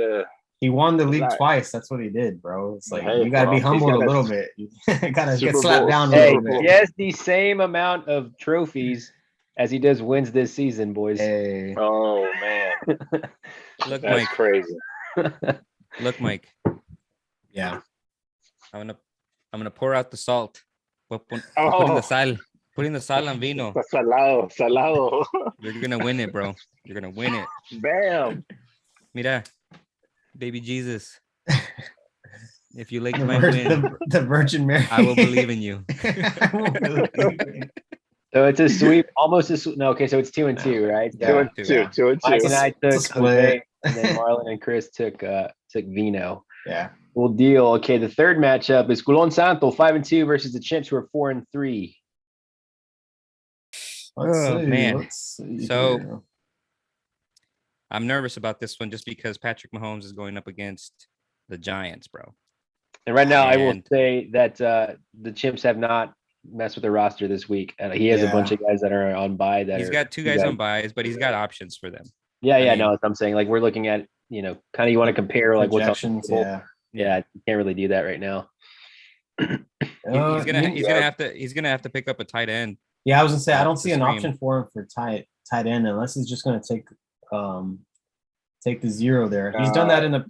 he won the league twice. That's what he did, bro. It's like you got to be humbled a little bit. You got to get slapped down a little bit. He has the same amount of trophies as he does wins this season, boys. Hey. Oh man, Look, that's Mike. crazy. Look, Mike. Yeah. I'm gonna pour out the salt. Putting the sal on vino. Salado. You're gonna win it, bro. You're gonna win it. Bam. Mira, baby Jesus. If you like my win, the Virgin Mary, I will believe in you. So it's a sweep, almost a sweep. No, okay, so it's 2-2, right? Yeah. 2-2. Mike and I took split. Jose, and then Marlon and Chris took Vino. Yeah. Cool deal. Okay, the third matchup is Culon Santo 5-2 versus the Chimps, who are 4-3. Let's see. So I'm nervous about this one just because Patrick Mahomes is going up against the Giants, bro. And right now, I will say that the Chimps have not messed with the roster this week. He has a bunch of guys that are on bye. He's got two guys on buys, but he's got options for them. Yeah, no, that's what I'm saying. Like we're looking at, kind of you want to compare like what's on. Yeah, you can't really do that right now. He's gonna have to pick up a tight end. Yeah, I was gonna say I don't see an option for him for tight end unless he's just gonna take the zero there. He's done that in the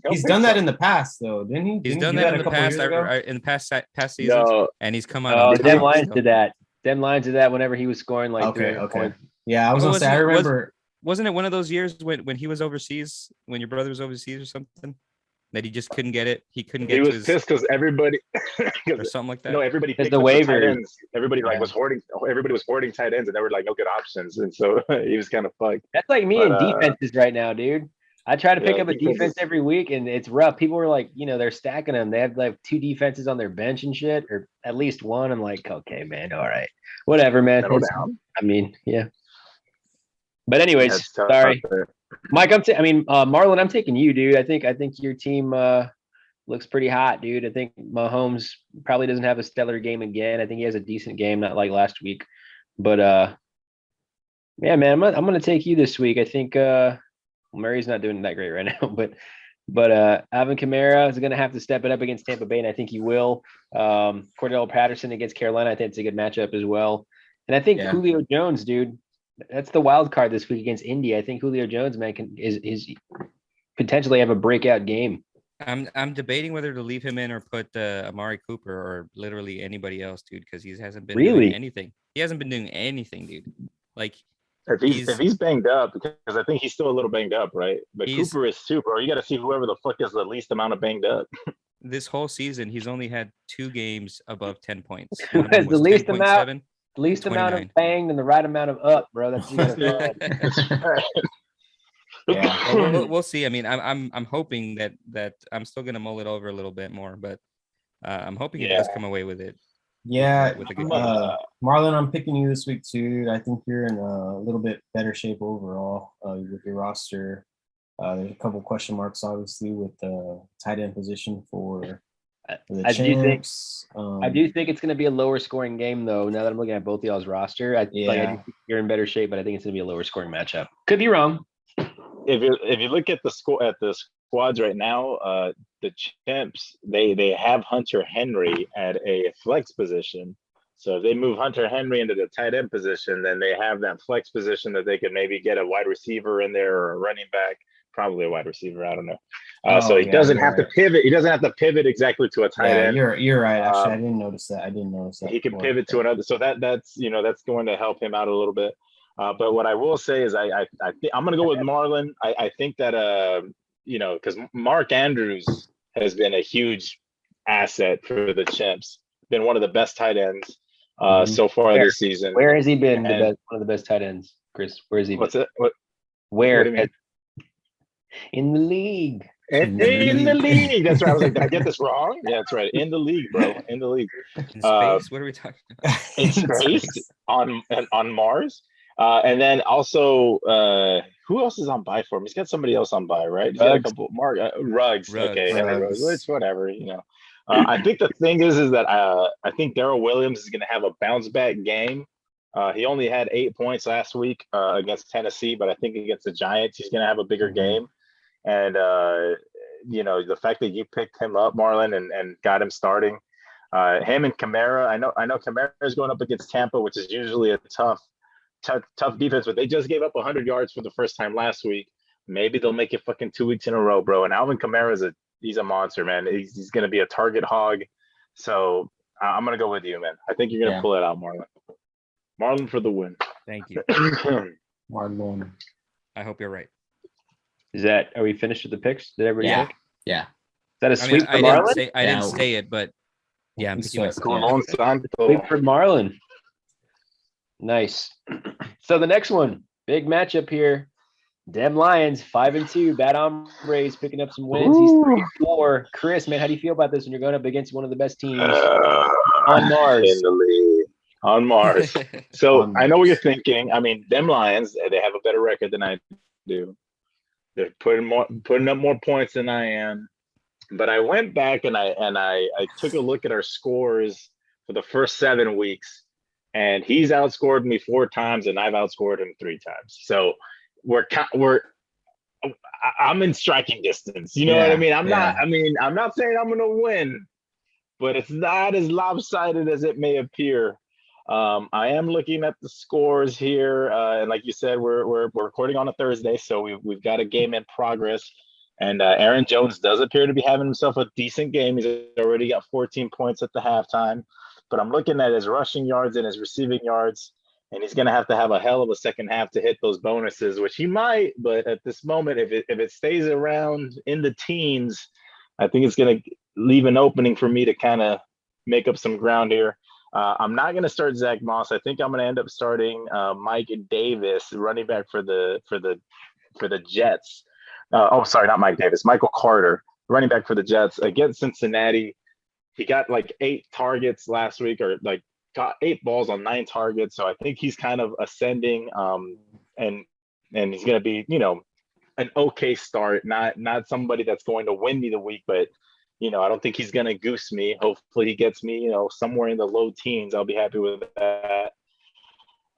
past though, didn't he? He's done that in the past seasons, and he's come out. Oh, Dem Lyons did that. Dem Lyons did that whenever he was scoring like okay. Yeah, I was gonna say I remember. Wasn't it one of those years when he was overseas, when your brother was overseas or something, that he just couldn't get it? He couldn't get. He was pissed because everybody or something like that. No, everybody picked the waivers. Everybody was hoarding. Everybody was hoarding tight ends, and there were like no good options, and so he was kind of fucked. That's like me in defenses right now, dude. I try to pick up a defense every week, and it's rough. People are like, they're stacking them. They have like 2 defenses on their bench and shit, or at least one. I'm like, okay, man, all right, whatever, man. Yeah. But anyways, sorry, Mike. Marlon, I'm taking you, dude. I think your team looks pretty hot, dude. I think Mahomes probably doesn't have a stellar game again. I think he has a decent game, not like last week. But yeah, man, I'm gonna take you this week. I think Murray's not doing that great right now, but Alvin Kamara is gonna have to step it up against Tampa Bay, and I think he will. Cordell Patterson against Carolina, I think it's a good matchup as well. And I think Julio Jones, dude. That's the wild card this week against Indy. I think Julio Jones, man, potentially have a breakout game. I'm debating whether to leave him in or put Amari Cooper or literally anybody else, dude, because he hasn't been doing anything. He hasn't been doing anything, dude. Like if he's banged up, because I think he's still a little banged up, right? But Cooper is too, bro. You got to see whoever the fuck is the least amount of banged up. This whole season, he's only had 2 games above 10 points. Who has the least amount of banged and the right amount of up, bro? That's what you gotta find. Yeah, we'll see. I mean, I'm hoping that I'm still gonna mull it over a little bit more, but I'm hoping it does come away with it. Yeah, with a good Marlon, I'm picking you this week too. I think you're in a little bit better shape overall with your roster. There's a couple question marks, obviously, with the tight end position for the champs. I do think it's going to be a lower scoring game, though. Now that I'm looking at both y'all's roster, I think you're in better shape, but I think it's going to be a lower scoring matchup. Could be wrong. If you look at the squads right now, the champs they have Hunter Henry at a flex position. So if they move Hunter Henry into the tight end position, then they have that flex position that they could maybe get a wide receiver in there or a running back. Probably a wide receiver. I don't know. So he doesn't have to pivot. He doesn't have to pivot exactly to a tight end. You're right. Actually, I didn't notice that. He can pivot to another. So that's going to help him out a little bit. But what I will say is I think I'm going to go with Marlon. I think that because Mark Andrews has been a huge asset for the Chimps. Been one of the best tight ends so far this season. Where has he been one of the best tight ends, Chris? Where has he been? What's it? Where? In the league. In the league. That's right. I was like, did I get this wrong? Yeah, that's right. In the league, bro. In the league. In space? What are we talking about? In space on Mars. And then also, who else is on bye for him? He's got somebody else on bye, right? He's got a couple. Ruggs. Okay, Ruggs. It's whatever. I think the thing is that I think Darrell Williams is going to have a bounce back game. He only had 8 points last week against Tennessee, but I think against the Giants, he's going to have a bigger game. And the fact that you picked him up, Marlon, and got him starting, him and Kamara. I know Kamara is going up against Tampa, which is usually a tough defense, but they just gave up 100 yards for the first time last week. Maybe they'll make it fucking 2 weeks in a row, bro. And Alvin Kamara he's a monster, man. He's going to be a target hog. So I'm going to go with you, man. I think you're going to pull it out, Marlon. Marlon for the win. Thank you. Marlon. I hope you're right. Are we finished with the picks? Did everybody pick? Yeah. Is that a sweep for Marlon? I didn't say it, but yeah, I'm picking sweep for Marlon. Nice. So the next one, big matchup here. Dem Lions 5-2. Bad Hombres picking up some wins. He's 3-4. Chris, man, how do you feel about this when you're going up against one of the best teams on Mars? In the league. On Mars. So I know what you're thinking. I mean, Dem Lions, they have a better record than I do. They're putting up more points than I am. But I went back and I took a look at our scores for the first 7 weeks. And he's outscored me 4 times, and I've outscored him 3 times. So I'm in striking distance. You know what I mean? I'm not saying I'm going to win, but it's not as lopsided as it may appear. I am looking at the scores here, and like you said, we're recording on a Thursday, so we've got a game in progress. And Aaron Jones does appear to be having himself a decent game. He's already got 14 points at the halftime. But I'm looking at his rushing yards and his receiving yards, and he's going to have a hell of a second half to hit those bonuses, which he might. But at this moment, if it stays around in the teens, I think it's going to leave an opening for me to kind of make up some ground here. I'm not going to start Zach Moss. I think I'm going to end up starting Mike Davis, running back for the Jets. Sorry, not Mike Davis. Michael Carter, running back for the Jets against Cincinnati. He got like 8 targets last week, or like got 8 balls on 9 targets. So I think he's kind of ascending, and he's going to be, an okay start. Not somebody that's going to win me the week, but I don't think he's going to goose me. Hopefully he gets me, somewhere in the low teens. I'll be happy with that.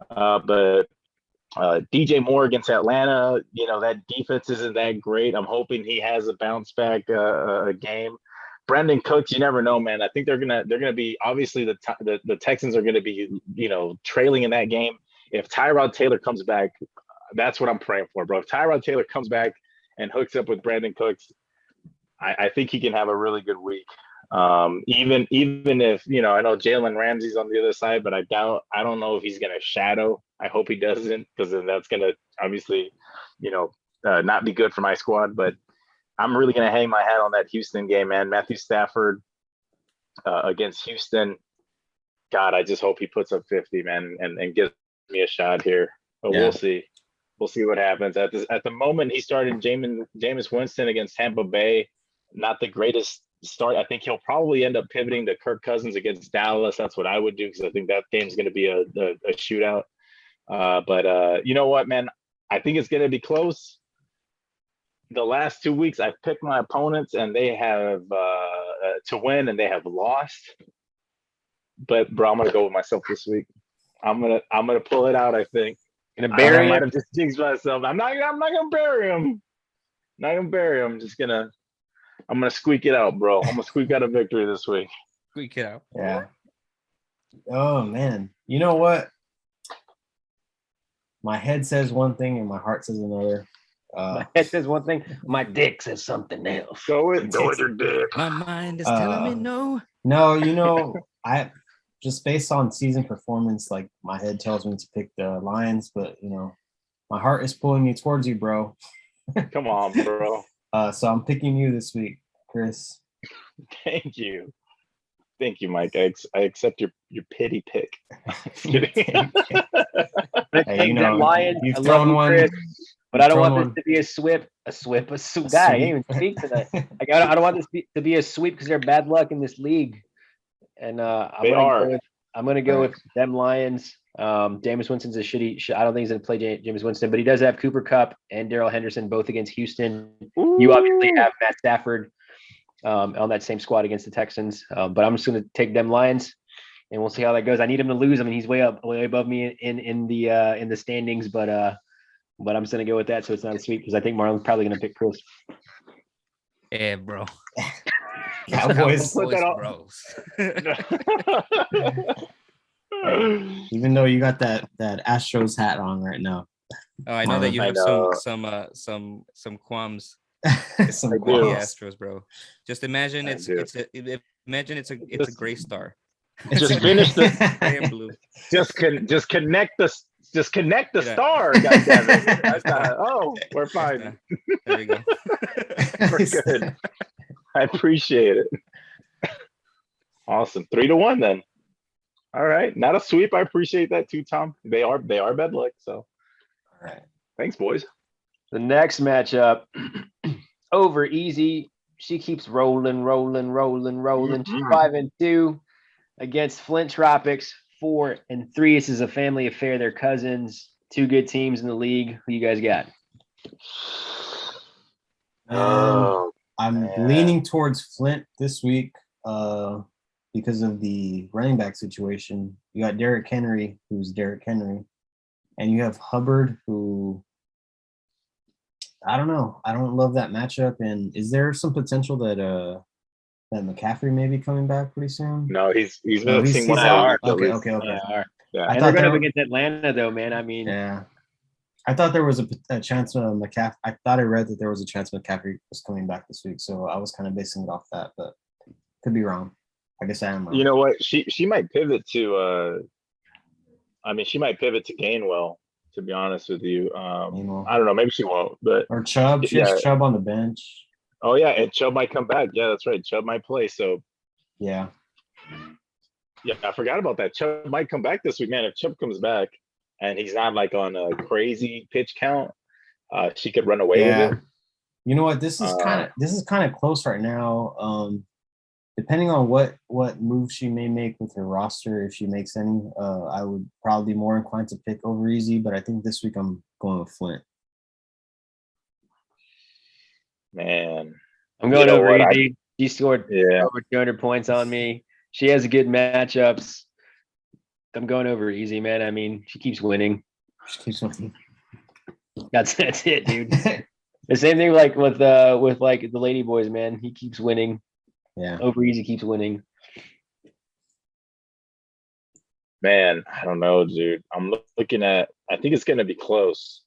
But DJ Moore against Atlanta, that defense isn't that great. I'm hoping he has a bounce back game. Brandon Cooks, you never know, man. I think they're gonna be, obviously the Texans are gonna be, trailing in that game. If Tyrod Taylor comes back, that's what I'm praying for, bro. If Tyrod Taylor comes back and hooks up with Brandon Cooks, I think he can have a really good week. Even if I know Jalen Ramsey's on the other side, but I don't know if he's gonna shadow. I hope he doesn't, because then that's gonna obviously, not be good for my squad. But I'm really gonna hang my hat on that Houston game, man. Matthew Stafford against Houston. God, I just hope he puts up 50, man, and gives me a shot here. But we'll see. We'll see what happens. At the moment, he started Jameis Winston against Tampa Bay. Not the greatest start. I think he'll probably end up pivoting to Kirk Cousins against Dallas. That's what I would do, because I think that game's going to be a shootout. But you know what, man? I think it's going to be close. The last 2 weeks, I've picked my opponents, and they have to win, and they have lost. But bro, I'm gonna go with myself this week. I'm gonna pull it out. I think. Gonna bury I him? might have just jinxed myself. I'm not gonna bury him. Not gonna bury him. I'm gonna squeak it out, bro. I'm gonna squeak out a victory this week. Squeak it out. Yeah. Oh man. You know what? My head says one thing and my heart says another. My head says one thing, my dick says something else. Go with your dick. My mind is telling me no. No, I just based on season performance, like my head tells me to pick the Lions, but my heart is pulling me towards you, bro. Come on, bro. So I'm picking you this week, Chris. Thank you, Mike. I accept your pity pick. Hey, Lions, you've thrown one, Chris, but I don't want this to be a sweep. God, I can't even speak tonight. I don't want this to be a sweep, because they're bad luck in this league. And I'm gonna go with them Lions. Jameis Winston's a shitty. I don't think he's gonna play Jameis Winston, but he does have Cooper Kupp and Darrell Henderson both against Houston. Ooh. You obviously have Matt Stafford on that same squad against the Texans. But I'm just gonna take them Lions, and we'll see how that goes. I need him to lose. I mean, he's way above me in the standings, but I'm just gonna go with that, so it's not a sweep, because I think Marlon's probably gonna pick Chris. Yeah, bro. Cowboys, bros. Even though you got that Astros hat on right now. Oh, I know that you have some qualms. Some The qualms. Astros, bro. Just imagine it's a gray star. Just finish the. Gray and blue. Just connect the Yeah. star. God damn it. That's not. Oh, we're fine. There we go. We're good. I appreciate it. Awesome. 3-1 then. All right. Not a sweep. I appreciate that too, Tom. They are bad luck. So All right. Thanks, boys. The next matchup, over easy. She keeps rolling. She's 5-2 against Flint Tropics, 4-3. This is a family affair. They're cousins. Two good teams in the league. Who you guys got? I'm leaning towards Flint this week because of the running back situation. You got Derrick Henry, who's Derrick Henry, and you have Hubbard, who I don't know. I don't love that matchup. And is there some potential that McCaffrey may be coming back pretty soon? No, he's missing one hour. Okay. Yeah. And they're going up against Atlanta, though, man. I mean, yeah. I thought there was a chance McCaffrey. I thought I read that there was a chance McCaffrey was coming back this week, so I was kind of basing it off that, but could be wrong. I guess I am wrong. You know what? She might pivot to. She might pivot to Gainwell. To be honest with you, I don't know. Maybe she won't, but or Chubb. She has Chubb on the bench. Oh yeah, and Chubb might come back. Yeah, that's right. Chubb might play. So yeah, I forgot about that. Chubb might come back this week, man. If Chubb comes back and he's not like on a crazy pitch count, she could run away with it. You know what? This is kind of close right now. Depending on what move she may make with her roster, if she makes any, I would probably be more inclined to pick over easy. But I think this week I'm going with Flint. Man, I'm going over easy. She scored over 200 points on me. She has good matchups. I'm going over easy, man. I mean, she keeps winning. That's it, dude. The same thing like with like the Lady Boys, man. He keeps winning. Yeah. Over easy keeps winning. Man, I don't know, dude. I'm looking at. I think it's going to be close.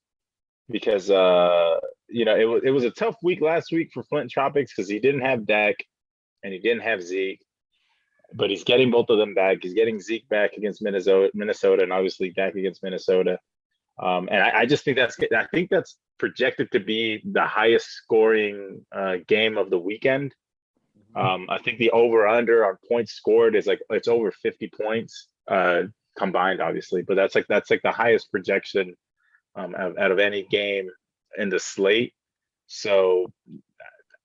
because it was a tough week last week for Flint Tropics because he didn't have Dak and he didn't have Zeke, but he's getting both of them back. He's getting Zeke back against Minnesota, and obviously Dak against Minnesota. And I just think that's projected to be the highest scoring game of the weekend. I think the over under on points scored is like it's over 50 points combined, obviously, but that's like the highest projection out of any game in the slate. So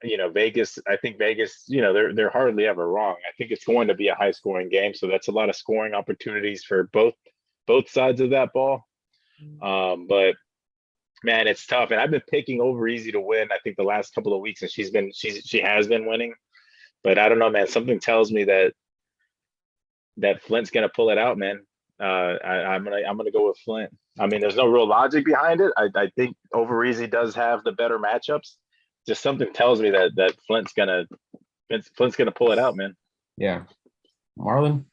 Vegas, I think Vegas, they're hardly ever wrong. I think it's going to be a high scoring game, so that's a lot of scoring opportunities for both sides of that ball. But man, it's tough, and I've been picking over easy to win. I think the last couple of weeks, and she has been winning. But I don't know, man. Something tells me that Flint's gonna pull it out, man. I'm gonna go with Flint. I mean, there's no real logic behind it. I think over easy does have the better matchups. Just something tells me that Flint's gonna pull it out, man. Yeah, Marlon.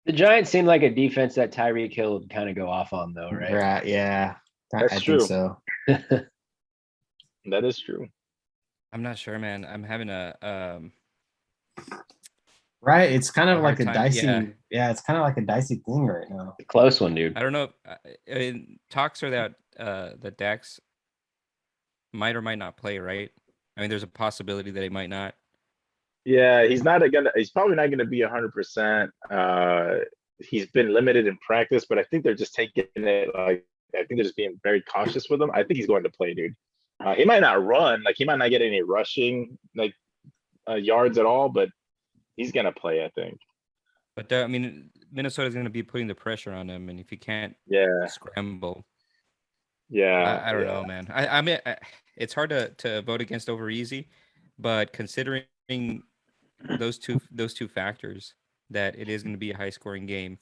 The Giants seem like a defense that Tyreek Hill would kind of go off on, though, right? Right. Yeah, That's true. Think so. That is true. I'm not sure, man. I'm having a Right, it's kind of A like a hard time, dicey. yeah. It's kind of like a dicey thing right now. Close one, dude. I don't know. Talks are that Dax might or might not play, right? I mean, there's a possibility that he might not. Yeah, he's probably not gonna be 100%. He's been limited in practice, but I think they're just taking it like I think they're just being very cautious with him. I think he's going to play, dude. He might not run, like he might not get any rushing like yards at all, but he's gonna play, I think. But I mean, Minnesota's going to be putting the pressure on him, and if he can't scramble, I don't know, man. I mean, it's hard to vote against over easy, but considering those two factors, that it is going to be a high scoring game,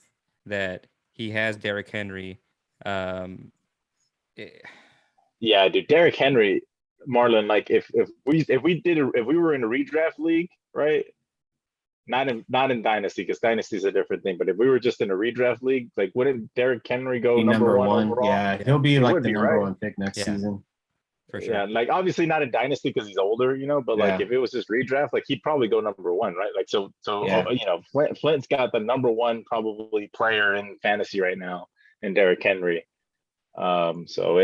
that he has Derrick Henry. Yeah, dude, Derrick Henry, Marlon. Like if we were in a redraft league, right? Not in Dynasty, because Dynasty is a different thing. But if we were just in a redraft league, like wouldn't Derrick Henry go number one overall? Yeah, he'll be like the number right? one pick next season. For sure. Yeah, like obviously not in Dynasty because he's older, but like if it was just redraft, like he'd probably go number one, right? Like so Flint's got the number one probably player in fantasy right now in Derrick Henry. So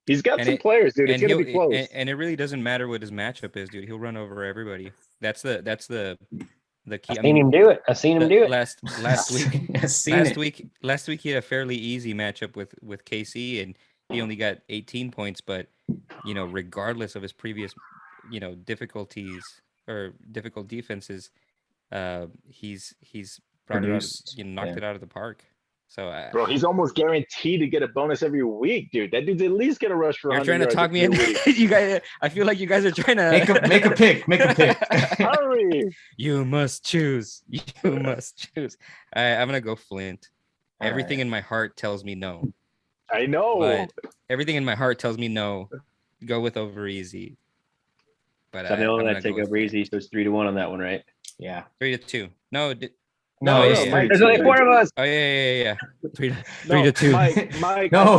he's got some players, dude. It's gonna be close. And it really doesn't matter what his matchup is, dude. He'll run over everybody. That's the key. I've seen him do it. Last week he had a fairly easy matchup with KC, and he only got 18 points. But regardless of his previous difficulties or difficult defenses, he's brought it out, knocked it out of the park. So bro, he's almost guaranteed to get a bonus every week, dude. That dude's at least gonna rush for. You're trying to talk me in. You guys, I feel like you guys are trying to make a pick. Hurry! You must choose. You must choose. I'm gonna go Flint. Everything in my heart tells me no. I know. But everything in my heart tells me no. Go with over easy. But so I'm the only one that take over easy, so it's 3-1 on that one, right? Yeah. 3-2. No. No, there's only 4 of us. Oh yeah. 3-2. Mike. No.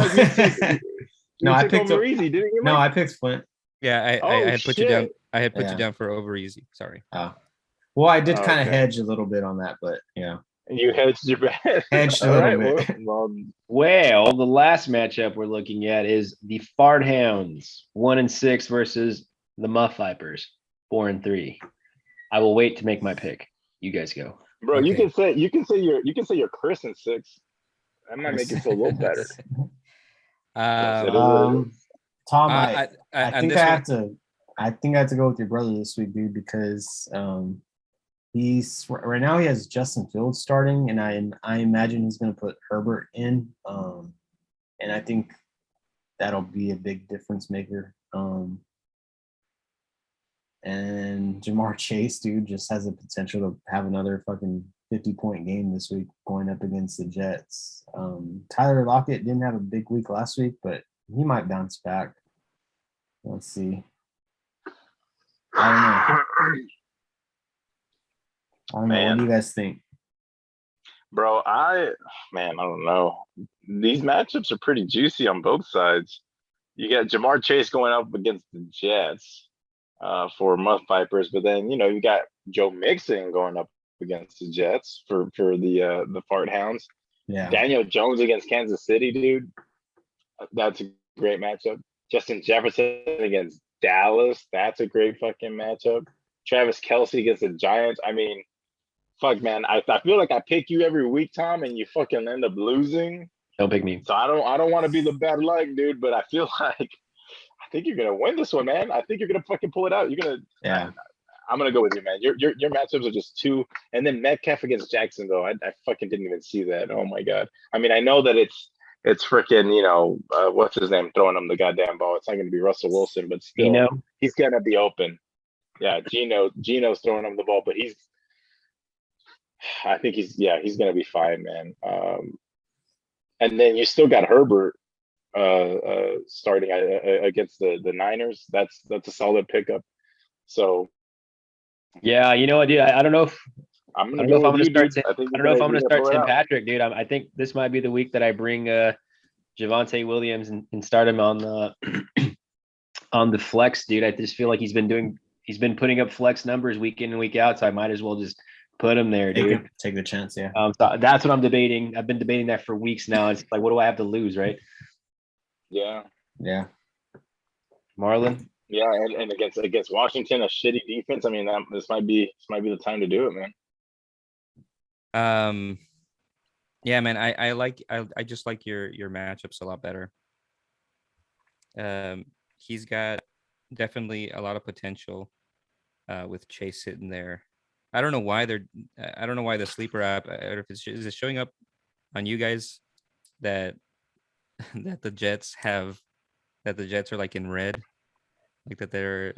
I picked over easy, didn't you? No, I picked Flint. Yeah, I had put you down. I had put you down for over easy. Sorry. Oh. Well, I did kind of hedge a little bit on that, but yeah. You hedged your bet. Hedged a little bit. Well, the last matchup we're looking at is the Fart Hounds, 1-6 versus the Muff Vipers, 4-3. I will wait to make my pick. You guys go. Bro, okay. you can say you're Chris in 6. That might make it feel a little better. Tom, I think I have to go with your brother this week, dude, because he's right now he has Justin Fields starting, and I imagine he's going to put Herbert in, and I think that'll be a big difference maker. And Jamar Chase, dude, just has the potential to have another fucking 50-point game this week going up against the Jets. Tyler Lockett didn't have a big week last week, but he might bounce back. Let's see. I don't know. What do you guys think? Bro, I don't know. These matchups are pretty juicy on both sides. you got Jamar Chase going up against the Jets for Muff Vipers, but then you got Joe Mixon going up against the Jets for the Fart Hounds. Yeah. Daniel Jones against Kansas City, dude. That's a great matchup. Justin Jefferson against Dallas. That's a great fucking matchup. Travis Kelce against the Giants. I mean, fuck, man. I feel like I pick you every week, Tom, and you fucking end up losing. Don't pick me. So I don't want to be the bad luck, dude. But I feel like I think you're gonna win this one, man. I think you're gonna fucking pull it out. You're gonna. Yeah. I'm gonna go with you, man. Your matchups are just two, and then Metcalf against Jacksonville. I fucking didn't even see that. Oh my god. I mean, I know that it's freaking what's his name throwing him the goddamn ball. It's not gonna be Russell Wilson, but still, he's gonna be open. Yeah, Geno's throwing him the ball, but I think he's gonna be fine, man. And then you still got Herbert starting against the Niners. That's a solid pickup. So yeah, you know what, dude? I don't know if I'm I gonna don't know go if I'm with gonna you, start. dude. I don't know if I'm gonna start pull it Tim out. Patrick, dude. I think this might be the week that I bring Javonte Williams and start him on the on the flex, dude. I just feel like he's been putting up flex numbers week in and week out, so I might as well just put him there, dude. Take the chance, yeah. So that's what I'm debating. I've been debating that for weeks now. It's like, what do I have to lose, right? Yeah. Yeah. Marlon. Yeah, and against Washington, a shitty defense. I mean, this might be the time to do it, man. Yeah, man. I just like your matchups a lot better. He's got definitely a lot of potential with Chase sitting there. I don't know why the sleeper app, or if is it showing up on you guys that the Jets are like in red, like that they're.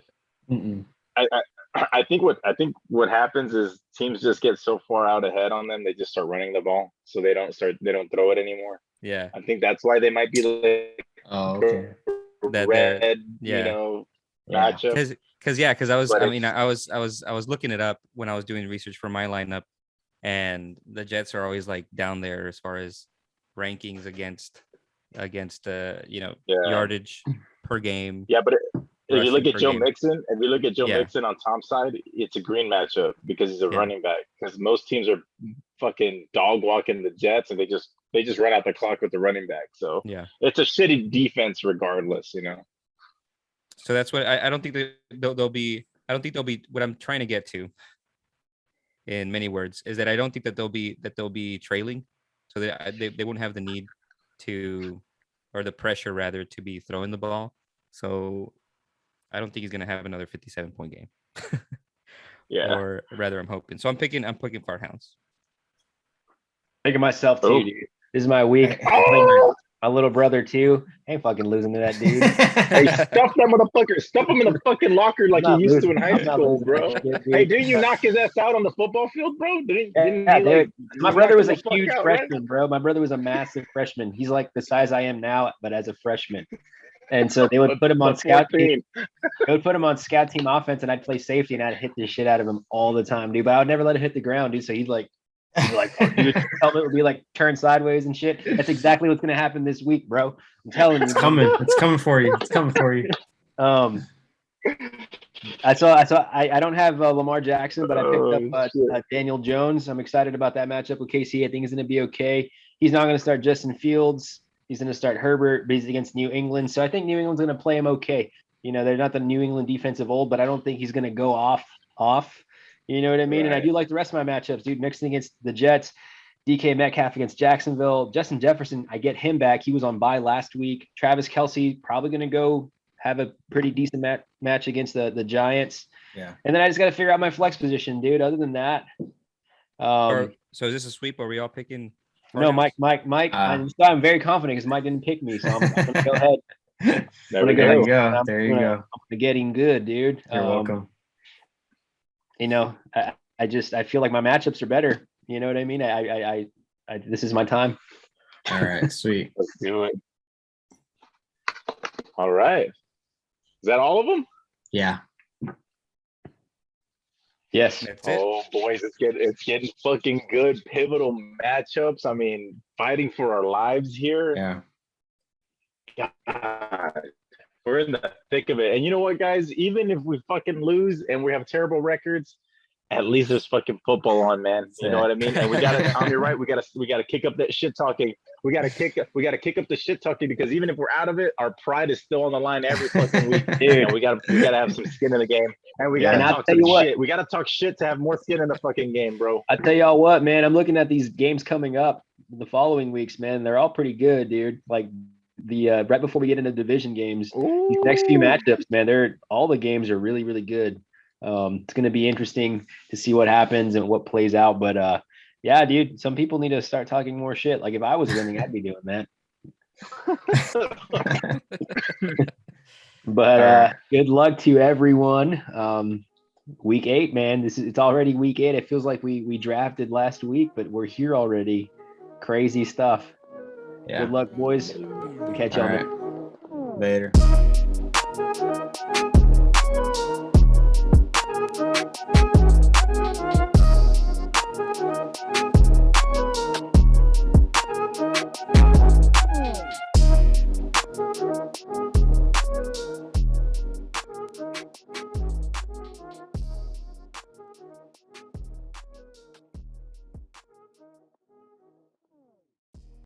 Mm-mm. I think what happens is teams just get so far out ahead on them, they just start running the ball, so they don't throw it anymore. Yeah, I think that's why they might be like that red, yeah. matchup. Because I was But I was looking it up when I was doing research for my lineup, and the Jets are always like down there as far as rankings against yardage per game. Yeah, but if you look at Joe game. Mixon, Mixon on Tom's side, it's a green matchup because he's a running back. Because most teams are fucking dog walking the Jets, and they just run out the clock with the running back. So yeah, it's a shitty defense regardless, So that's what I don't think they'll be. I don't think they'll be. What I'm trying to get to, in many words, is that I don't think that they'll be trailing, so they won't have the need to, or the pressure rather, to be throwing the ball. So I don't think he's gonna have another 57-point game. Yeah. Or rather, I'm hoping. So I'm picking Fart Hounds. Picking myself too, dude. This is my week. My little brother too. I ain't fucking losing to that dude. Hey, stuff that motherfucker. Stuff him in the fucking locker like you used to in high school, bro. Hey, didn't you knock his ass out on the football field, bro? Didn't he, dude. My brother was a knock him the huge fuck out, freshman, right? bro. My brother was a massive freshman. He's like the size I am now, but as a freshman. And so they would put him on scout team. They would put him on scout team offense, and I'd play safety, and I'd hit the shit out of him all the time, dude. But I would never let it hit the ground, dude. So he'd like, oh, dude, his helmet would be like turned sideways and shit. That's exactly what's gonna happen this week, bro. I'm telling you, it's coming. It's coming for you. It's coming for you. I don't have Lamar Jackson, but I picked up Daniel Jones. I'm excited about that matchup with KC. I think he's going to be okay. He's not going to start Justin Fields. He's going to start Herbert, but he's against New England. So I think New England's going to play him okay. They're not the New England defense of old, but I don't think he's going to go off. You know what I mean? Right. And I do like the rest of my matchups, dude. Mixing against the Jets, DK Metcalf against Jacksonville, Justin Jefferson, I get him back. He was on bye last week. Travis Kelce, probably going to go have a pretty decent match against the Giants. Yeah. And then I just got to figure out my flex position, dude. Other than that. So is this a sweep? Are we all picking? No, Mike. I'm very confident because Mike didn't pick me. So I'm going to go ahead. There you go. I'm getting good, dude. You're welcome. I feel like my matchups are better. You know what I mean? I this is my time. All right, sweet. Let's do it. All right. Is that all of them? Yeah. Yes. That's it. Oh, boys, it's getting fucking good. Pivotal matchups. I mean, fighting for our lives here. Yeah. God. We're in the thick of it. And you know what, guys? Even if we fucking lose and we have terrible records, at least there's fucking football on, man. You know what I mean? And we gotta, Tom, you're right. We gotta kick up that shit talking. We gotta kick up the shit talking, because even if we're out of it, our pride is still on the line every fucking week. Dude, we gotta have some skin in the game, and we gotta talk shit. We gotta talk shit to have more skin in the fucking game, bro. I tell y'all what, man. I'm looking at these games coming up the following weeks, man. They're all pretty good, dude. Like the right before we get into division games, these next few matchups, man. All the games are really, really good. It's going to be interesting to see what happens and what plays out. But yeah, dude, some people need to start talking more shit. Like if I was winning, I'd be doing that. But good luck to everyone. Week 8, man. It's already week 8. It feels like we drafted last week, but we're here already. Crazy stuff. Yeah. Good luck, boys. We'll catch y'all later.